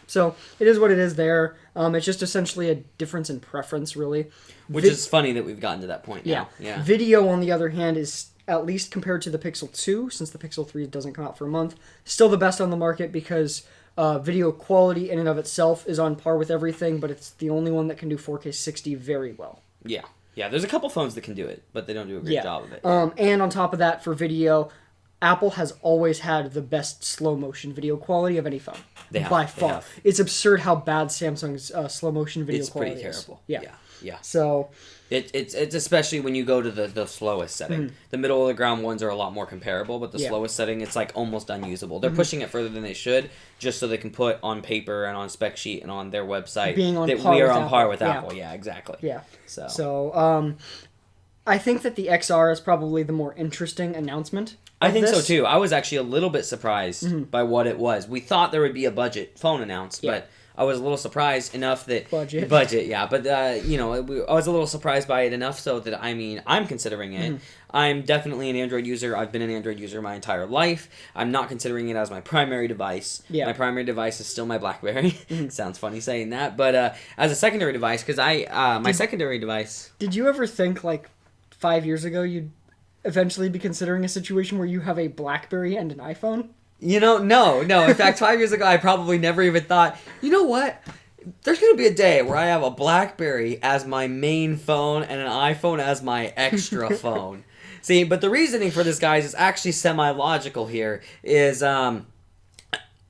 So it is what it is there. It's just essentially a difference in preference, really. Which is funny that we've gotten to that point now. Yeah. Video, on the other hand, is, at least compared to the Pixel 2, since the Pixel 3 doesn't come out for a month, still the best on the market because video quality in and of itself is on par with everything, but it's the only one that can do 4K 60 very well. Yeah. There's a couple phones that can do it, but they don't do a great job of it. And on top of that, for video, Apple has always had the best slow motion video quality of any phone. By far. It's absurd how bad Samsung's slow motion video quality is. It's pretty terrible. Yeah. So it's especially when you go to the slowest setting. The middle of the ground ones are a lot more comparable, but the slowest setting, it's like almost unusable. They're pushing it further than they should, just so they can put on paper and on spec sheet and on their website that we are on par with Apple. Yeah, exactly. Yeah. So I think that the XR is probably the more interesting announcement. I think so too. I was actually a little bit surprised by what it was. We thought there would be a budget phone announced, but I was a little surprised enough that... Budget, yeah. But, I was a little surprised by it enough so that, I'm considering it. I'm definitely an Android user. I've been an Android user my entire life. I'm not considering it as my primary device. Yeah. My primary device is still my BlackBerry. Sounds funny saying that. But as a secondary device, because my secondary device... Did you ever think, like, 5 years ago you'd eventually be considering a situation where you have a BlackBerry and an iPhone? No. In fact, 5 years ago, I probably never even thought, you know what? There's going to be a day where I have a BlackBerry as my main phone and an iPhone as my extra phone. See, but the reasoning for this, guys, is actually semi-logical here, is I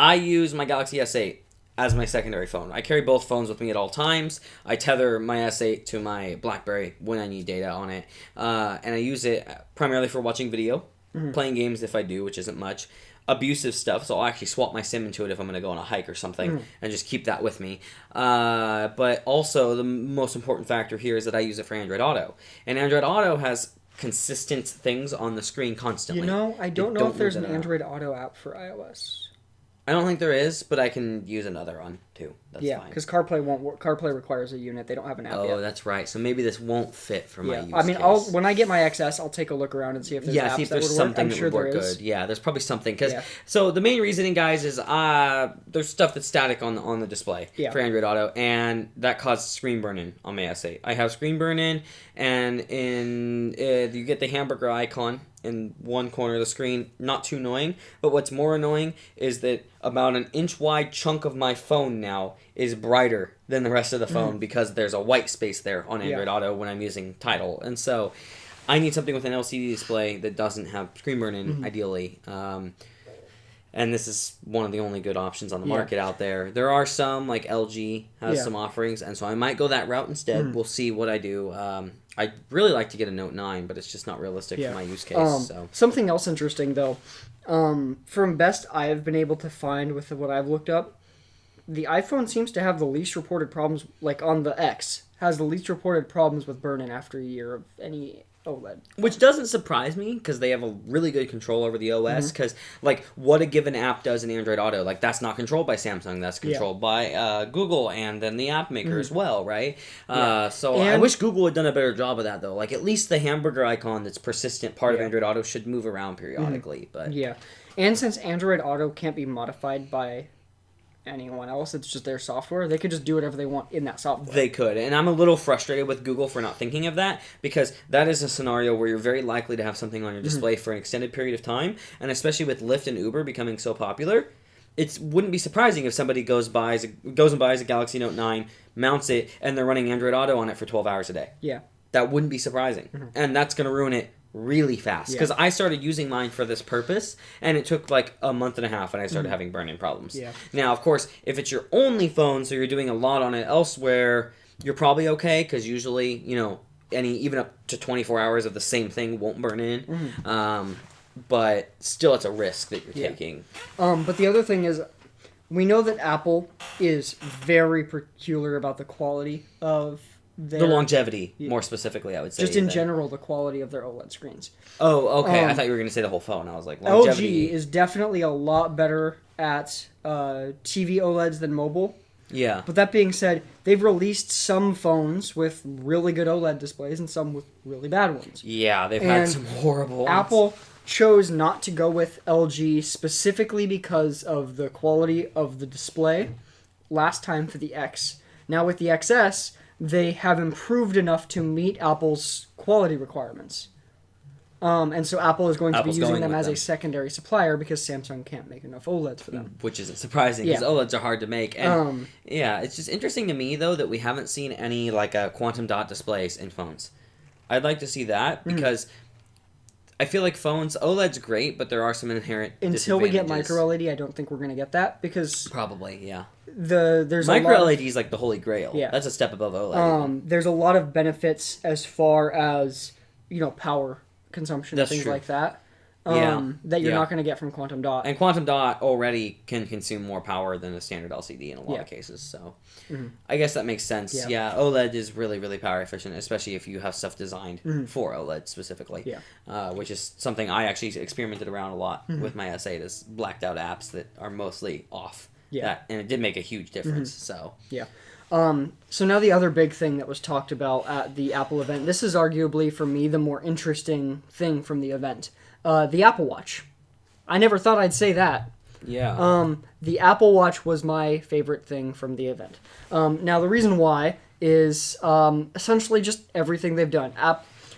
I use my Galaxy S8 as my secondary phone. I carry both phones with me at all times. I tether my S8 to my BlackBerry when I need data on it. And I use it primarily for watching video, playing games if I do, which isn't much. Abusive stuff, so I'll actually swap my SIM into it if I'm going to go on a hike or something, and just keep that with me. But also, the most important factor here is that I use it for Android Auto. And Android Auto has consistent things on the screen constantly. I don't know if there's an Android Auto app for iOS. I don't think there is, but I can use another one too. That's fine. Because CarPlay won't work. CarPlay requires a unit. They don't have an app yet. Oh, that's right. So maybe this won't fit for my use case. When I get my XS, I'll take a look around and see if there's apps see if there's something that would work good. Yeah, there's probably something. So the main reasoning, guys, is there's stuff that's static on the display for Android Auto, and that caused screen burn-in on my S8. I have screen burn-in, and you get the hamburger icon in one corner of the screen. Not too annoying, but what's more annoying is that about an inch wide chunk of my phone now is brighter than the rest of the phone because there's a white space there on Android Auto when I'm using Tidal. And so I need something with an LCD display that doesn't have screen burn-in, ideally. And this is one of the only good options on the market out there. There are some, like LG has some offerings, and so I might go that route instead. We'll see what I do. I'd really like to get a Note 9, but it's just not realistic for my use case. Something else interesting, though. From best I have been able to find with what I've looked up, the iPhone seems to have the least reported problems, like on the X, has the least reported problems with burn-in after a year of any OLED. Which doesn't surprise me, because they have a really good control over the OS, because, like, what a given app does in Android Auto, like, that's not controlled by Samsung, that's controlled by Google, and then the app maker as well, right? So I wish Google had done a better job of that, though. Like, at least the hamburger icon that's persistent part of Android Auto should move around periodically, but... Yeah, and since Android Auto can't be modified by anyone else, it's just their software, they could just do whatever they want in that software. They could, and I'm a little frustrated with Google for not thinking of that, because that is a scenario where you're very likely to have something on your display for an extended period of time, and especially with Lyft and Uber becoming so popular, it wouldn't be surprising if somebody goes and buys a Galaxy Note 9, mounts it, and they're running Android Auto on it for 12 hours a day. Yeah. That wouldn't be surprising, and that's going to ruin it really fast, because I started using mine for this purpose, and it took like a month and a half, and I started having burn-in problems. Now, of course, if it's your only phone, so you're doing a lot on it elsewhere, you're probably okay, because usually, even up to 24 hours of the same thing won't burn in, but still, it's a risk that you're taking. But the other thing is, we know that Apple is very peculiar about the quality of the longevity, more specifically, I would say. Just in general, the quality of their OLED screens. Oh, okay. I thought you were going to say the whole phone. I was like, longevity. LG is definitely a lot better at TV OLEDs than mobile. Yeah. But that being said, they've released some phones with really good OLED displays and some with really bad ones. Yeah, they've had some horrible ones. Apple chose not to go with LG specifically because of the quality of the display last time for the X. Now with the XS, they have improved enough to meet Apple's quality requirements. And so Apple is going to be using them as a secondary supplier because Samsung can't make enough OLEDs for them. Which isn't surprising because OLEDs are hard to make. And it's just interesting to me, though, that we haven't seen any quantum dot displays in phones. I'd like to see that because I feel like phones, OLED's great, but there are some inherent Until we get micro LED, I don't think we're going to get that because... Probably, yeah. There's micro LED is like the holy grail. Yeah. That's a step above OLED. There's a lot of benefits as far as, power consumption and things like that. That you're not going to get from quantum dot. And quantum dot already can consume more power than a standard LCD in a lot of cases. So I guess that makes sense. Yeah, OLED is really, really power efficient, especially if you have stuff designed for OLED specifically. Which is something I actually experimented around a lot with my S8 is blacked out apps that are mostly off. And it did make a huge difference. So so now the other big thing that was talked about at the Apple event, this is arguably for me the more interesting thing from the event. The Apple Watch. I never thought I'd say that. Yeah. The Apple Watch was my favorite thing from the event. Now the reason why is essentially just everything they've done.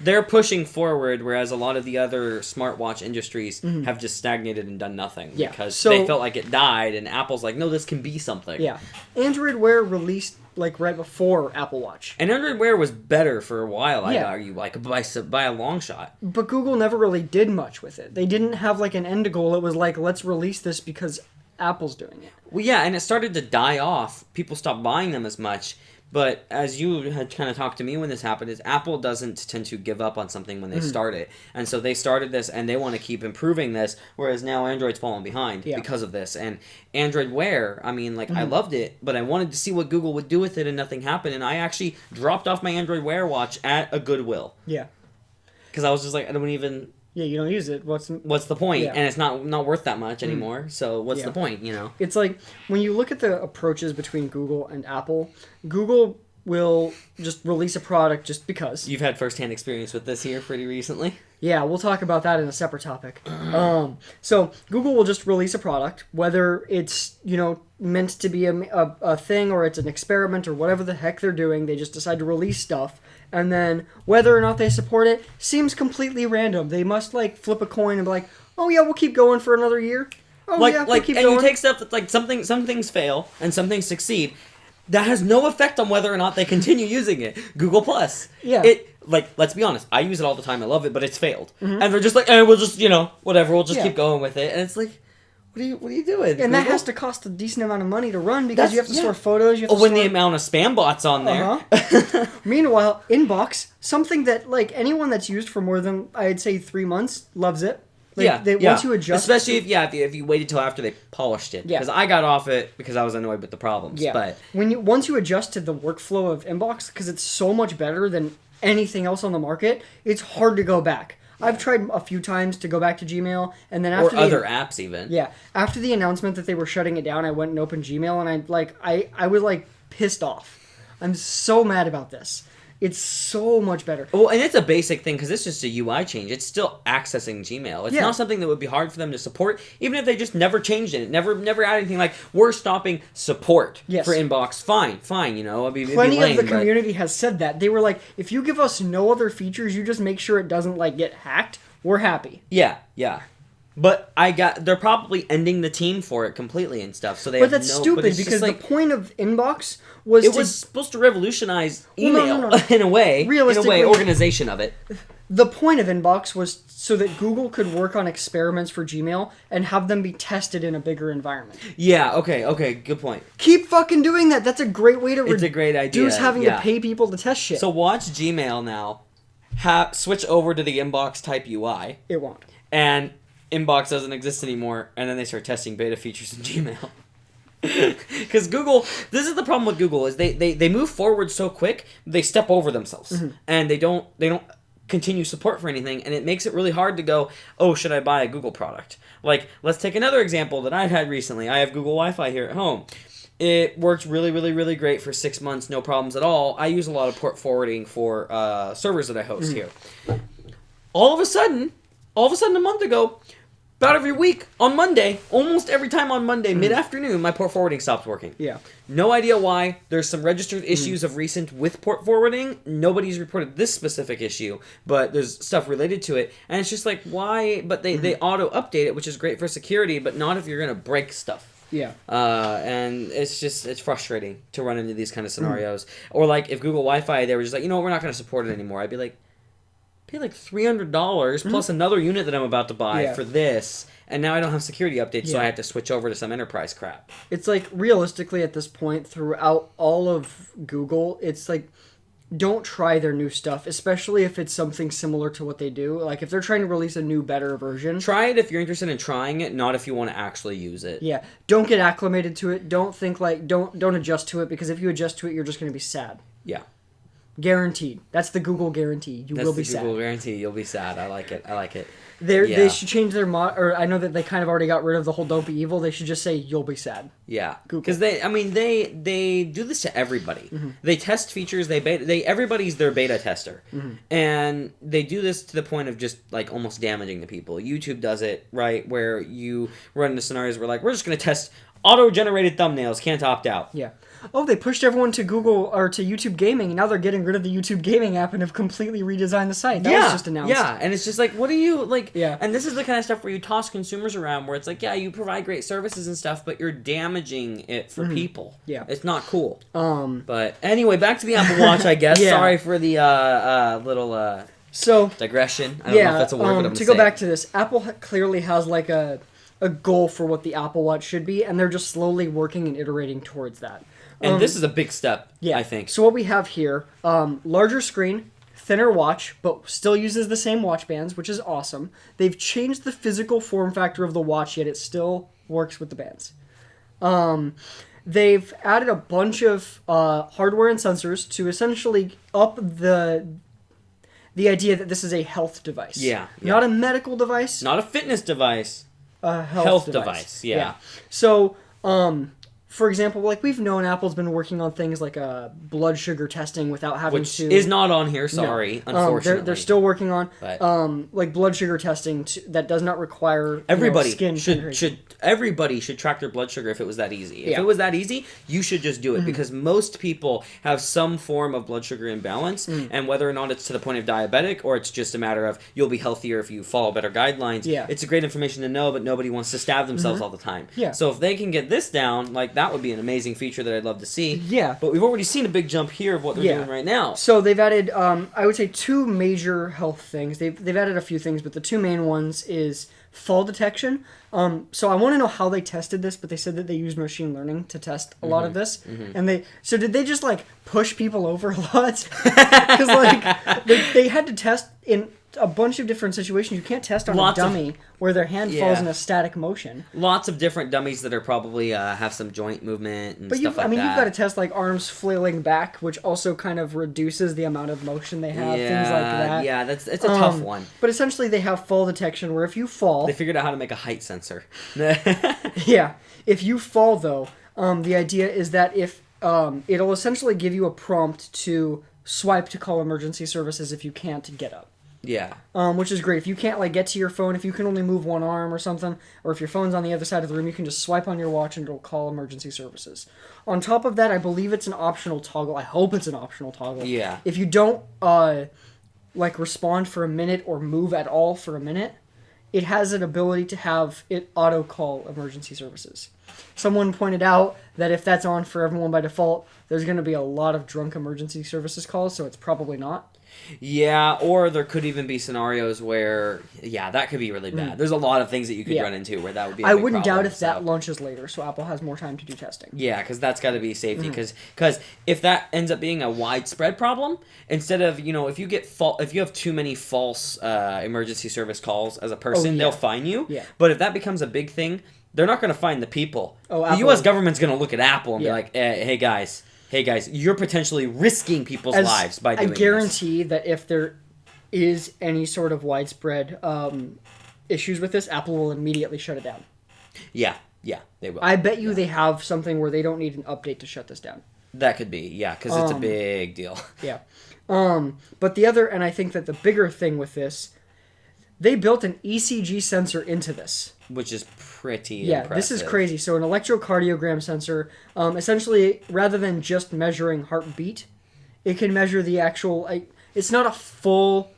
They're pushing forward, whereas a lot of the other smartwatch industries have just stagnated and done nothing because they felt like it died, and Apple's like, no, this can be something. Yeah. Android Wear released right before Apple Watch. And Android Wear was better for a while, I'd argue, by a long shot. But Google never really did much with it. They didn't have an end goal. It was let's release this because Apple's doing it. Well, yeah, and it started to die off. People stopped buying them as much. But as you had kind of talked to me when this happened, is Apple doesn't tend to give up on something when they start it. And so they started this, and they want to keep improving this, whereas now Android's falling behind because of this. And Android Wear, I mean, like, I loved it, but I wanted to see what Google would do with it, and nothing happened. And I actually dropped off my Android Wear watch at a Goodwill. Yeah. Because I was just like, I don't even... Yeah, you don't use it. What's the point? Yeah. And it's not worth that much anymore. So what's the point, you know? It's like, when you look at the approaches between Google and Apple, Google will just release a product just because. You've had first-hand experience with this here pretty recently. Yeah, we'll talk about that in a separate topic. So Google will just release a product, whether it's, you know, meant to be a thing or it's an experiment or whatever the heck they're doing. They just decide to release stuff. And then whether or not they support it seems completely random. They must, like, flip a coin and be like, oh, yeah, we'll keep going for another year. Oh, yeah, we'll keep going. You take stuff that's, like, some things fail and some things succeed. That has no effect on whether or not they continue using it. Google Plus. Yeah. Like, let's be honest. I use it all the time. I love it, but it's failed. And they're just like, we'll just, you know, whatever. We'll just keep going with it. And it's like, what are you doing? And Google? That has to cost a decent amount of money to run because you have to store photos. You have to when the amount of spam bots on there. Meanwhile, Inbox, something that, like, anyone that's used for more than, I'd say, 3 months loves it. Like, once you adjust, especially if you waited till after they polished it. Because I got off it because I was annoyed with the problems. Yeah. But once you adjust to the workflow of Inbox, because it's so much better than anything else on the market, it's hard to go back. I've tried a few times to go back to Gmail, and then after other apps even. Yeah, after the announcement that they were shutting it down, I went and opened Gmail, and I was like pissed off. I'm so mad about this. It's so much better. Well, and it's a basic thing because it's just a UI change. It's still accessing Gmail. It's not something that would be hard for them to support, even if they just never changed it. Never added anything like, we're stopping support for Inbox. Fine, you know. I mean, plenty of the community has said that. They were like, if you give us no other features, you just make sure it doesn't, like, get hacked, we're happy. Yeah. But they're probably ending the team for it completely and stuff. So that's stupid because the point of Inbox was supposed to revolutionize email in a way, organization of it. The point of Inbox was so that Google could work on experiments for Gmail and have them be tested in a bigger environment. Yeah, okay, good point. Keep fucking doing that. That's a great way to It's a great idea. reduce having to pay people to test shit. So watch Gmail now. Switch over to the Inbox type UI. It won't. And Inbox doesn't exist anymore, and then they start testing beta features in Gmail. Because Google, this is the problem with Google, is they move forward so quick, they step over themselves, and they don't continue support for anything, and it makes it really hard to go, oh, should I buy a Google product? Like, let's take another example that I've had recently. I have Google Wi-Fi here at home. It works really, really, really great for 6 months, no problems at all. I use a lot of port forwarding for servers that I host here. All of a sudden, a month ago, about every week, on Monday, almost every time on Monday, mid-afternoon, my port forwarding stopped working. Yeah. No idea why. There's some registered issues of recent with port forwarding. Nobody's reported this specific issue, but there's stuff related to it. And it's just like, why? But they auto-update it, which is great for security, but not if you're going to break stuff. Yeah. And it's frustrating to run into these kind of scenarios. Or like, if Google Wi-Fi, they were just like, we're not going to support it anymore. I'd be like, pay like $300 plus another unit that I'm about to buy for this, and now I don't have security updates, so I have to switch over to some enterprise crap. It's like, realistically at this point, throughout all of Google, it's like, don't try their new stuff, especially if it's something similar to what they do. Like, if they're trying to release a new, better version. Try it if you're interested in trying it, not if you want to actually use it. Yeah. Don't get acclimated to it. Don't think like, don't adjust to it, because if you adjust to it, you're just going to be sad. Yeah. Guaranteed. That's the Google guarantee. You will be sad. That's the Google guarantee. You'll be sad. I like it. They should change their or I know that they kind of already got rid of the whole "don't be evil." They should just say "you'll be sad." Yeah, because they do this to everybody. They test features. Everybody's their beta tester, and they do this to the point of just like almost damaging the people. YouTube does it right, where you run into scenarios where like, we're just going to test auto-generated thumbnails, can't opt out. Yeah. Oh, they pushed everyone to Google or to YouTube Gaming, and now they're getting rid of the YouTube Gaming app and have completely redesigned the site. That was just announced. Yeah, and it's just like, what do you, like... Yeah. And this is the kind of stuff where you toss consumers around, where it's like, yeah, you provide great services and stuff, but you're damaging it for people. Yeah. It's not cool. But anyway, back to the Apple Watch, I guess. Sorry for the little digression. I don't know if that's a word, but I'm going to go back to this, Apple clearly has like a a goal for what the Apple Watch should be, and they're just slowly working and iterating towards that. And this is a big step, I think. So what we have here, larger screen, thinner watch, but still uses the same watch bands, which is awesome. They've changed the physical form factor of the watch, yet it still works with the bands. They've added a bunch of hardware and sensors to essentially up the idea that this is a health device. Yeah. Not a medical device. Not a fitness device. A health device. Yeah. So, for example, like we've known Apple's been working on things like blood sugar testing without having Which to... is not on here, sorry, unfortunately. They're still working on but, like blood sugar testing that does not require everybody skin everybody should track their blood sugar if it was that easy. If it was that easy, you should just do it because most people have some form of blood sugar imbalance, and whether or not it's to the point of diabetic or it's just a matter of you'll be healthier if you follow better guidelines. It's a great information to know, but nobody wants to stab themselves all the time. So if they can get this down, like that would be an amazing feature that I'd love to see. But we've already seen a big jump here of what they're doing right now. So they've added, I would say, two major health things. They've added a few things, but the two main ones is fall detection. So I want to know how they tested this, but they said that they used machine learning to test a lot of this. And did they just like push people over a lot? Because like they had to test in a bunch of different situations. You can't test on a dummy where their hand falls in a static motion. Lots of different dummies that are probably have some joint movement and stuff like that. You've got to test like arms flailing back, which also kind of reduces the amount of motion they have, things like that. Yeah, it's a tough one. But essentially they have fall detection where if you fall... They figured out how to make a height sensor. If you fall though, the idea is that if it'll essentially give you a prompt to swipe to call emergency services if you can't get up. Which is great. If you can't like get to your phone, if you can only move one arm or something, or if your phone's on the other side of the room, you can just swipe on your watch and it'll call emergency services. On top of that, I believe it's an optional toggle. I hope it's an optional toggle. If you don't like respond for a minute or move at all for a minute, it has an ability to have it auto call emergency services. Someone pointed out that if that's on for everyone by default, there's going to be a lot of drunk emergency services calls, so it's probably not. Yeah, or there could even be scenarios where, that could be really bad. There's a lot of things that you could run into where that would be a big problem. I wouldn't doubt if that launches later, so Apple has more time to do testing. Yeah, because that's got to be safety. Because if that ends up being a widespread problem, instead of, if you have too many false emergency service calls as a person, they'll fine you. But if that becomes a big thing, they're not going to fine the people. The U.S. government's going to look at Apple and be like, hey guys, you're potentially risking people's lives by doing this. I guarantee that if there is any sort of widespread issues with this, Apple will immediately shut it down. Yeah, they will. I bet you they have something where they don't need an update to shut this down. That could be, because it's a big deal. But the other, and I think that the bigger thing with this, they built an ECG sensor into this. Which is pretty impressive. This is crazy. So an electrocardiogram sensor, essentially, rather than just measuring heartbeat, it can measure the actual... it's not a full-on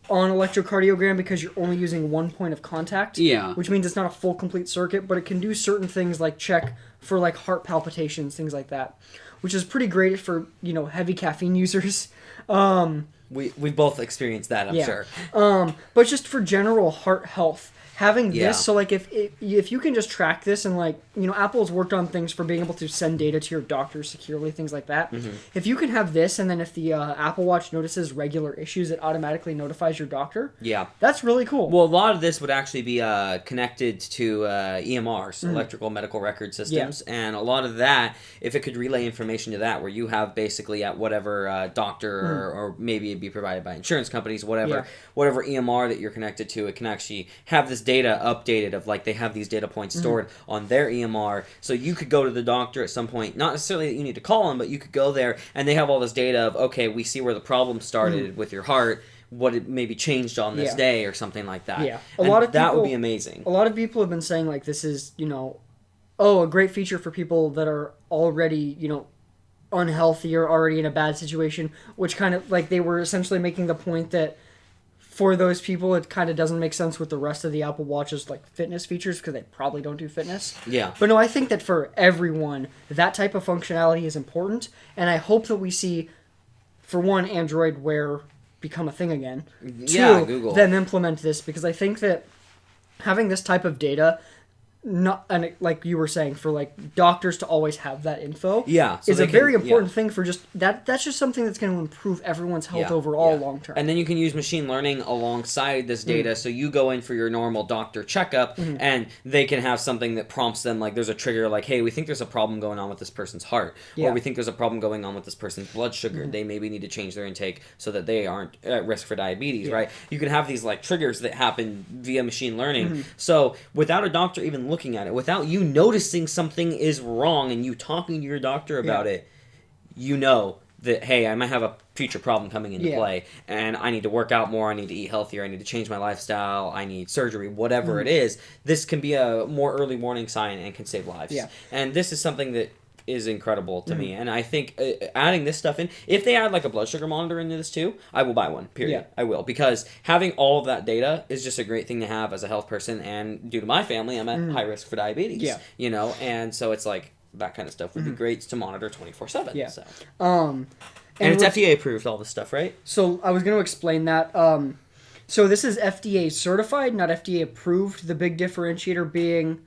electrocardiogram because you're only using one point of contact. Which means it's not a full, complete circuit, but it can do certain things like check for like heart palpitations, things like that. Which is pretty great for, heavy caffeine users. We've both experienced that, I'm sure. But just for general heart health, having this, so like if you can just track this and like, Apple's worked on things for being able to send data to your doctor securely, things like that. If you can have this and then if the Apple Watch notices regular issues, it automatically notifies your doctor. That's really cool. Well, a lot of this would actually be connected to EMRs, electrical medical record systems, and a lot of that, if it could relay information to that, where you have basically at whatever doctor or maybe it'd be provided by insurance companies, whatever EMR that you're connected to, it can actually have this data updated of like they have these data points stored on their EMR, so you could go to the doctor at some point, not necessarily that you need to call them, but you could go there and they have all this data of, okay, we see where the problem started with your heart, what it maybe changed on this day or something like that. A lot of that people, would be amazing. A lot of people have been saying like this is, a great feature for people that are already, unhealthy or already in a bad situation, which kind of like they were essentially making the point that for those people, it kind of doesn't make sense with the rest of the Apple Watch's like fitness features because they probably don't do fitness. But no, I think that for everyone, that type of functionality is important, and I hope that we see, for one, Android Wear become a thing again. Two, Google. them implement this because I think that having this type of data not, and like you were saying, for like doctors to always have that info, so is a very important thing for just that's just something that's going to improve everyone's health overall long term. And then you can use machine learning alongside this data, so you go in for your normal doctor checkup, and they can have something that prompts them, like there's a trigger, like, hey, we think there's a problem going on with this person's heart, or we think there's a problem going on with this person's blood sugar. They maybe need to change their intake so that they aren't at risk for diabetes, right? You can have these like triggers that happen via machine learning. So without a doctor even looking at it, without you noticing something is wrong and you talking to your doctor about it, you know that, hey, I might have a future problem coming into play, and I need to work out more, I need to eat healthier, I need to change my lifestyle, I need surgery, whatever it is. This can be a more early warning sign and can save lives. And this is something that is incredible to me, and I think adding this stuff in, if they add like a blood sugar monitor into this too, I will buy one, period. I will, because having all of that data is just a great thing to have as a health person, and due to my family, I'm at high risk for diabetes, you know, and so it's like, that kind of stuff would be great to monitor 24/7. So. And it's FDA approved, all this stuff, right? So I was going to explain that. So this is FDA certified, not FDA approved. The big differentiator being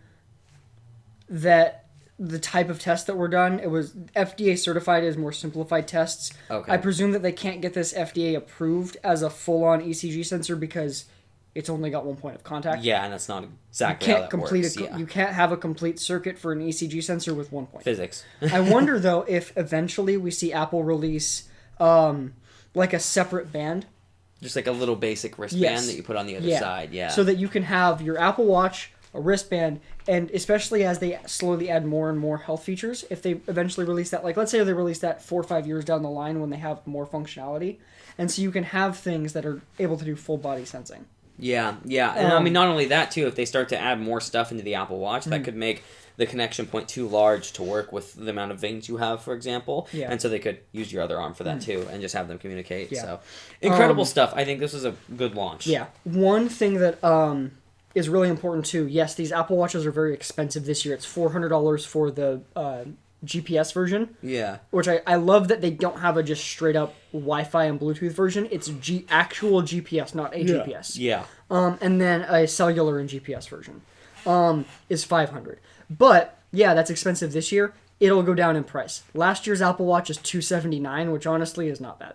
that the type of tests that were done, it was FDA certified as more simplified tests. I presume that they can't get this FDA approved as a full-on ECG sensor because it's only got one point of contact. Yeah, and that's not exactly how that works. You can't have a complete circuit for an ECG sensor with one point. Physics. I wonder, though, if eventually we see Apple release like a separate band. Just like a little basic wristband that you put on the other side. Yeah. So that you can have your Apple Watch, a wristband, and especially as they slowly add more and more health features, if they eventually release that, like let's say they release that 4 or 5 years down the line when they have more functionality, and so you can have things that are able to do full body sensing. Yeah, and I mean, not only that too, if they start to add more stuff into the Apple Watch, that could make the connection point too large to work with the amount of veins you have, for example. And so they could use your other arm for that too, and just have them communicate. So incredible stuff. I think this was a good launch. One thing that is really important too. Yes, these Apple Watches are very expensive this year. It's $400 for the GPS version. Which I love that they don't have a just straight up Wi-Fi and Bluetooth version. It's actual GPS, not a GPS. And then a cellular and GPS version is $500. But yeah, that's expensive this year. It'll go down in price. Last year's Apple Watch is $279, which honestly is not bad.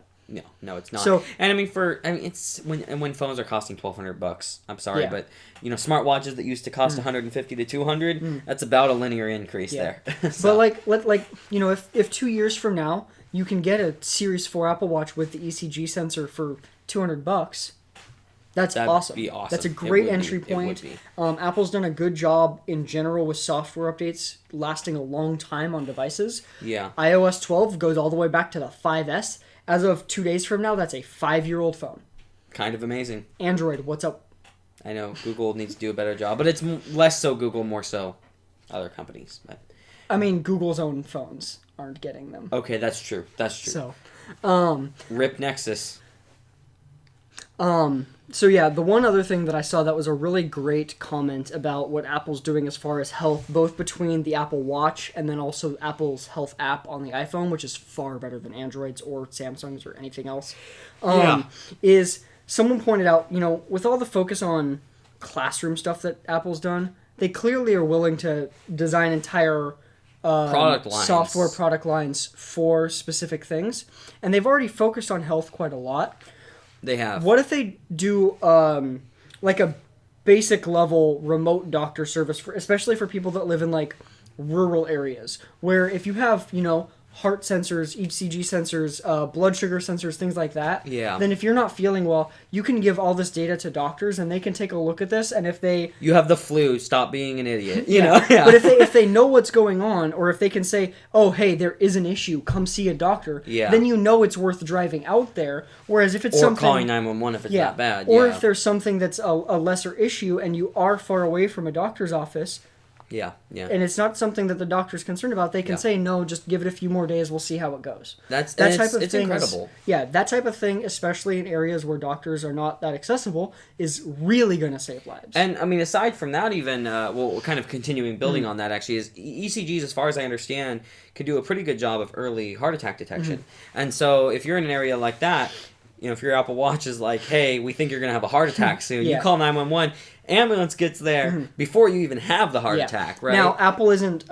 No, it's not. So, and I mean, it's when phones are costing $1,200. I'm sorry, but you know, smartwatches that used to cost $150 to $200. That's about a linear increase there. So. But like you know, if 2 years from now you can get a Series 4 Apple Watch with the ECG sensor for $200, that'd awesome. Be awesome. That's a great entry point. Apple's done a good job in general with software updates lasting a long time on devices. iOS 12 goes all the way back to the 5S. As of 2 days from now, that's a 5-year-old phone. Kind of amazing. Android, what's up? I know Google needs to do a better job, but it's less so Google, more so other companies. But I mean, Google's own phones aren't getting them. Okay, that's true. So, RIP Nexus. So yeah, the one other thing that I saw that was a really great comment about what Apple's doing as far as health, both between the Apple Watch and then also Apple's health app on the iPhone, which is far better than Android's or Samsung's or anything else, is someone pointed out, you know, with all the focus on classroom stuff that Apple's done, they clearly are willing to design entire software product lines for specific things, and they've already focused on health quite a lot. They have. What if they do like a basic level remote doctor service for, especially for people that live in like rural areas, where if you have, you know, heart sensors, ECG sensors, blood sugar sensors, things like that, then if you're not feeling well, you can give all this data to doctors and they can take a look at this, and if they... You have the flu, stop being an idiot, you know? But if they know what's going on, or if they can say, oh, hey, there is an issue, come see a doctor, then you know it's worth driving out there, whereas if it's something... Or calling 911 if it's that bad. Or if there's something that's a lesser issue and you are far away from a doctor's office... And it's not something that the doctor's concerned about. They can say, no, just give it a few more days. We'll see how it goes. That type of thing incredible. That type of thing, especially in areas where doctors are not that accessible, is really going to save lives. And, I mean, aside from that even, well, kind of continuing building on that, actually, is ECGs, as far as I understand, can do a pretty good job of early heart attack detection. And so if you're in an area like that, if your Apple Watch is like, hey, we think you're going to have a heart attack soon, Yeah. you call 911, ambulance gets there before you even have the heart attack, right? Now, Apple isn't,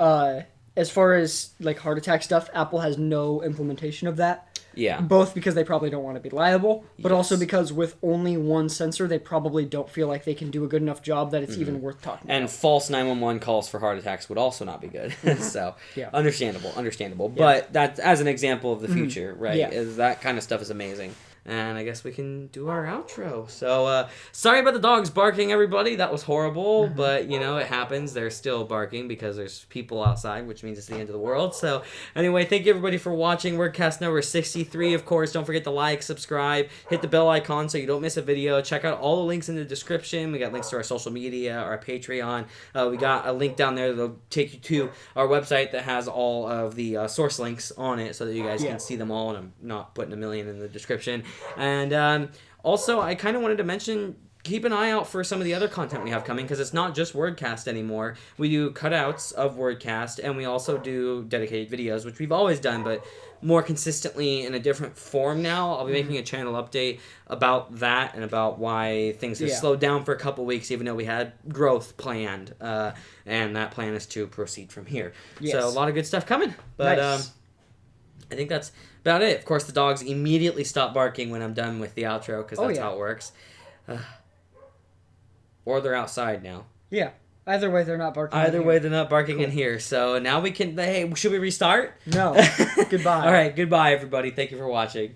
as far as like heart attack stuff, Apple has no implementation of that. Yeah. Both because they probably don't want to be liable, but also because with only one sensor, they probably don't feel like they can do a good enough job that it's even worth talking about. And false 911 calls for heart attacks would also not be good. So, Yeah. understandable. Yeah. But that's as an example of the future, right? Yeah. Is that kind of stuff is amazing. And I guess we can do our outro. So, sorry about the dogs barking, everybody. That was horrible, but, it happens. They're still barking because there's people outside, which means it's the end of the world. So, anyway, thank you, everybody, for watching WordCast number 63, of course. Don't forget to like, subscribe, hit the bell icon so you don't miss a video. Check out all the links in the description. We got links to our social media, our Patreon. We got a link down there that'll take you to our website that has all of the source links on it so that you guys can see them all, and I'm not putting a million in the description. And also, I kind of wanted to mention, keep an eye out for some of the other content we have coming, because it's not just WordCast anymore. We do cutouts of WordCast, and we also do dedicated videos, which we've always done, but more consistently in a different form now. I'll be making a channel update about that and about why things have slowed down for a couple weeks, even though we had growth planned, and that plan is to proceed from here. Yes. So a lot of good stuff coming. But nice. I think that's about it. Of course, the dogs immediately stop barking when I'm done with the outro, because that's how it works. Or they're outside now. Yeah. Either way, they're not barking. Either way, they're not barking in here. So now we can... Hey, should we restart? No. Goodbye. All right. Goodbye, everybody. Thank you for watching.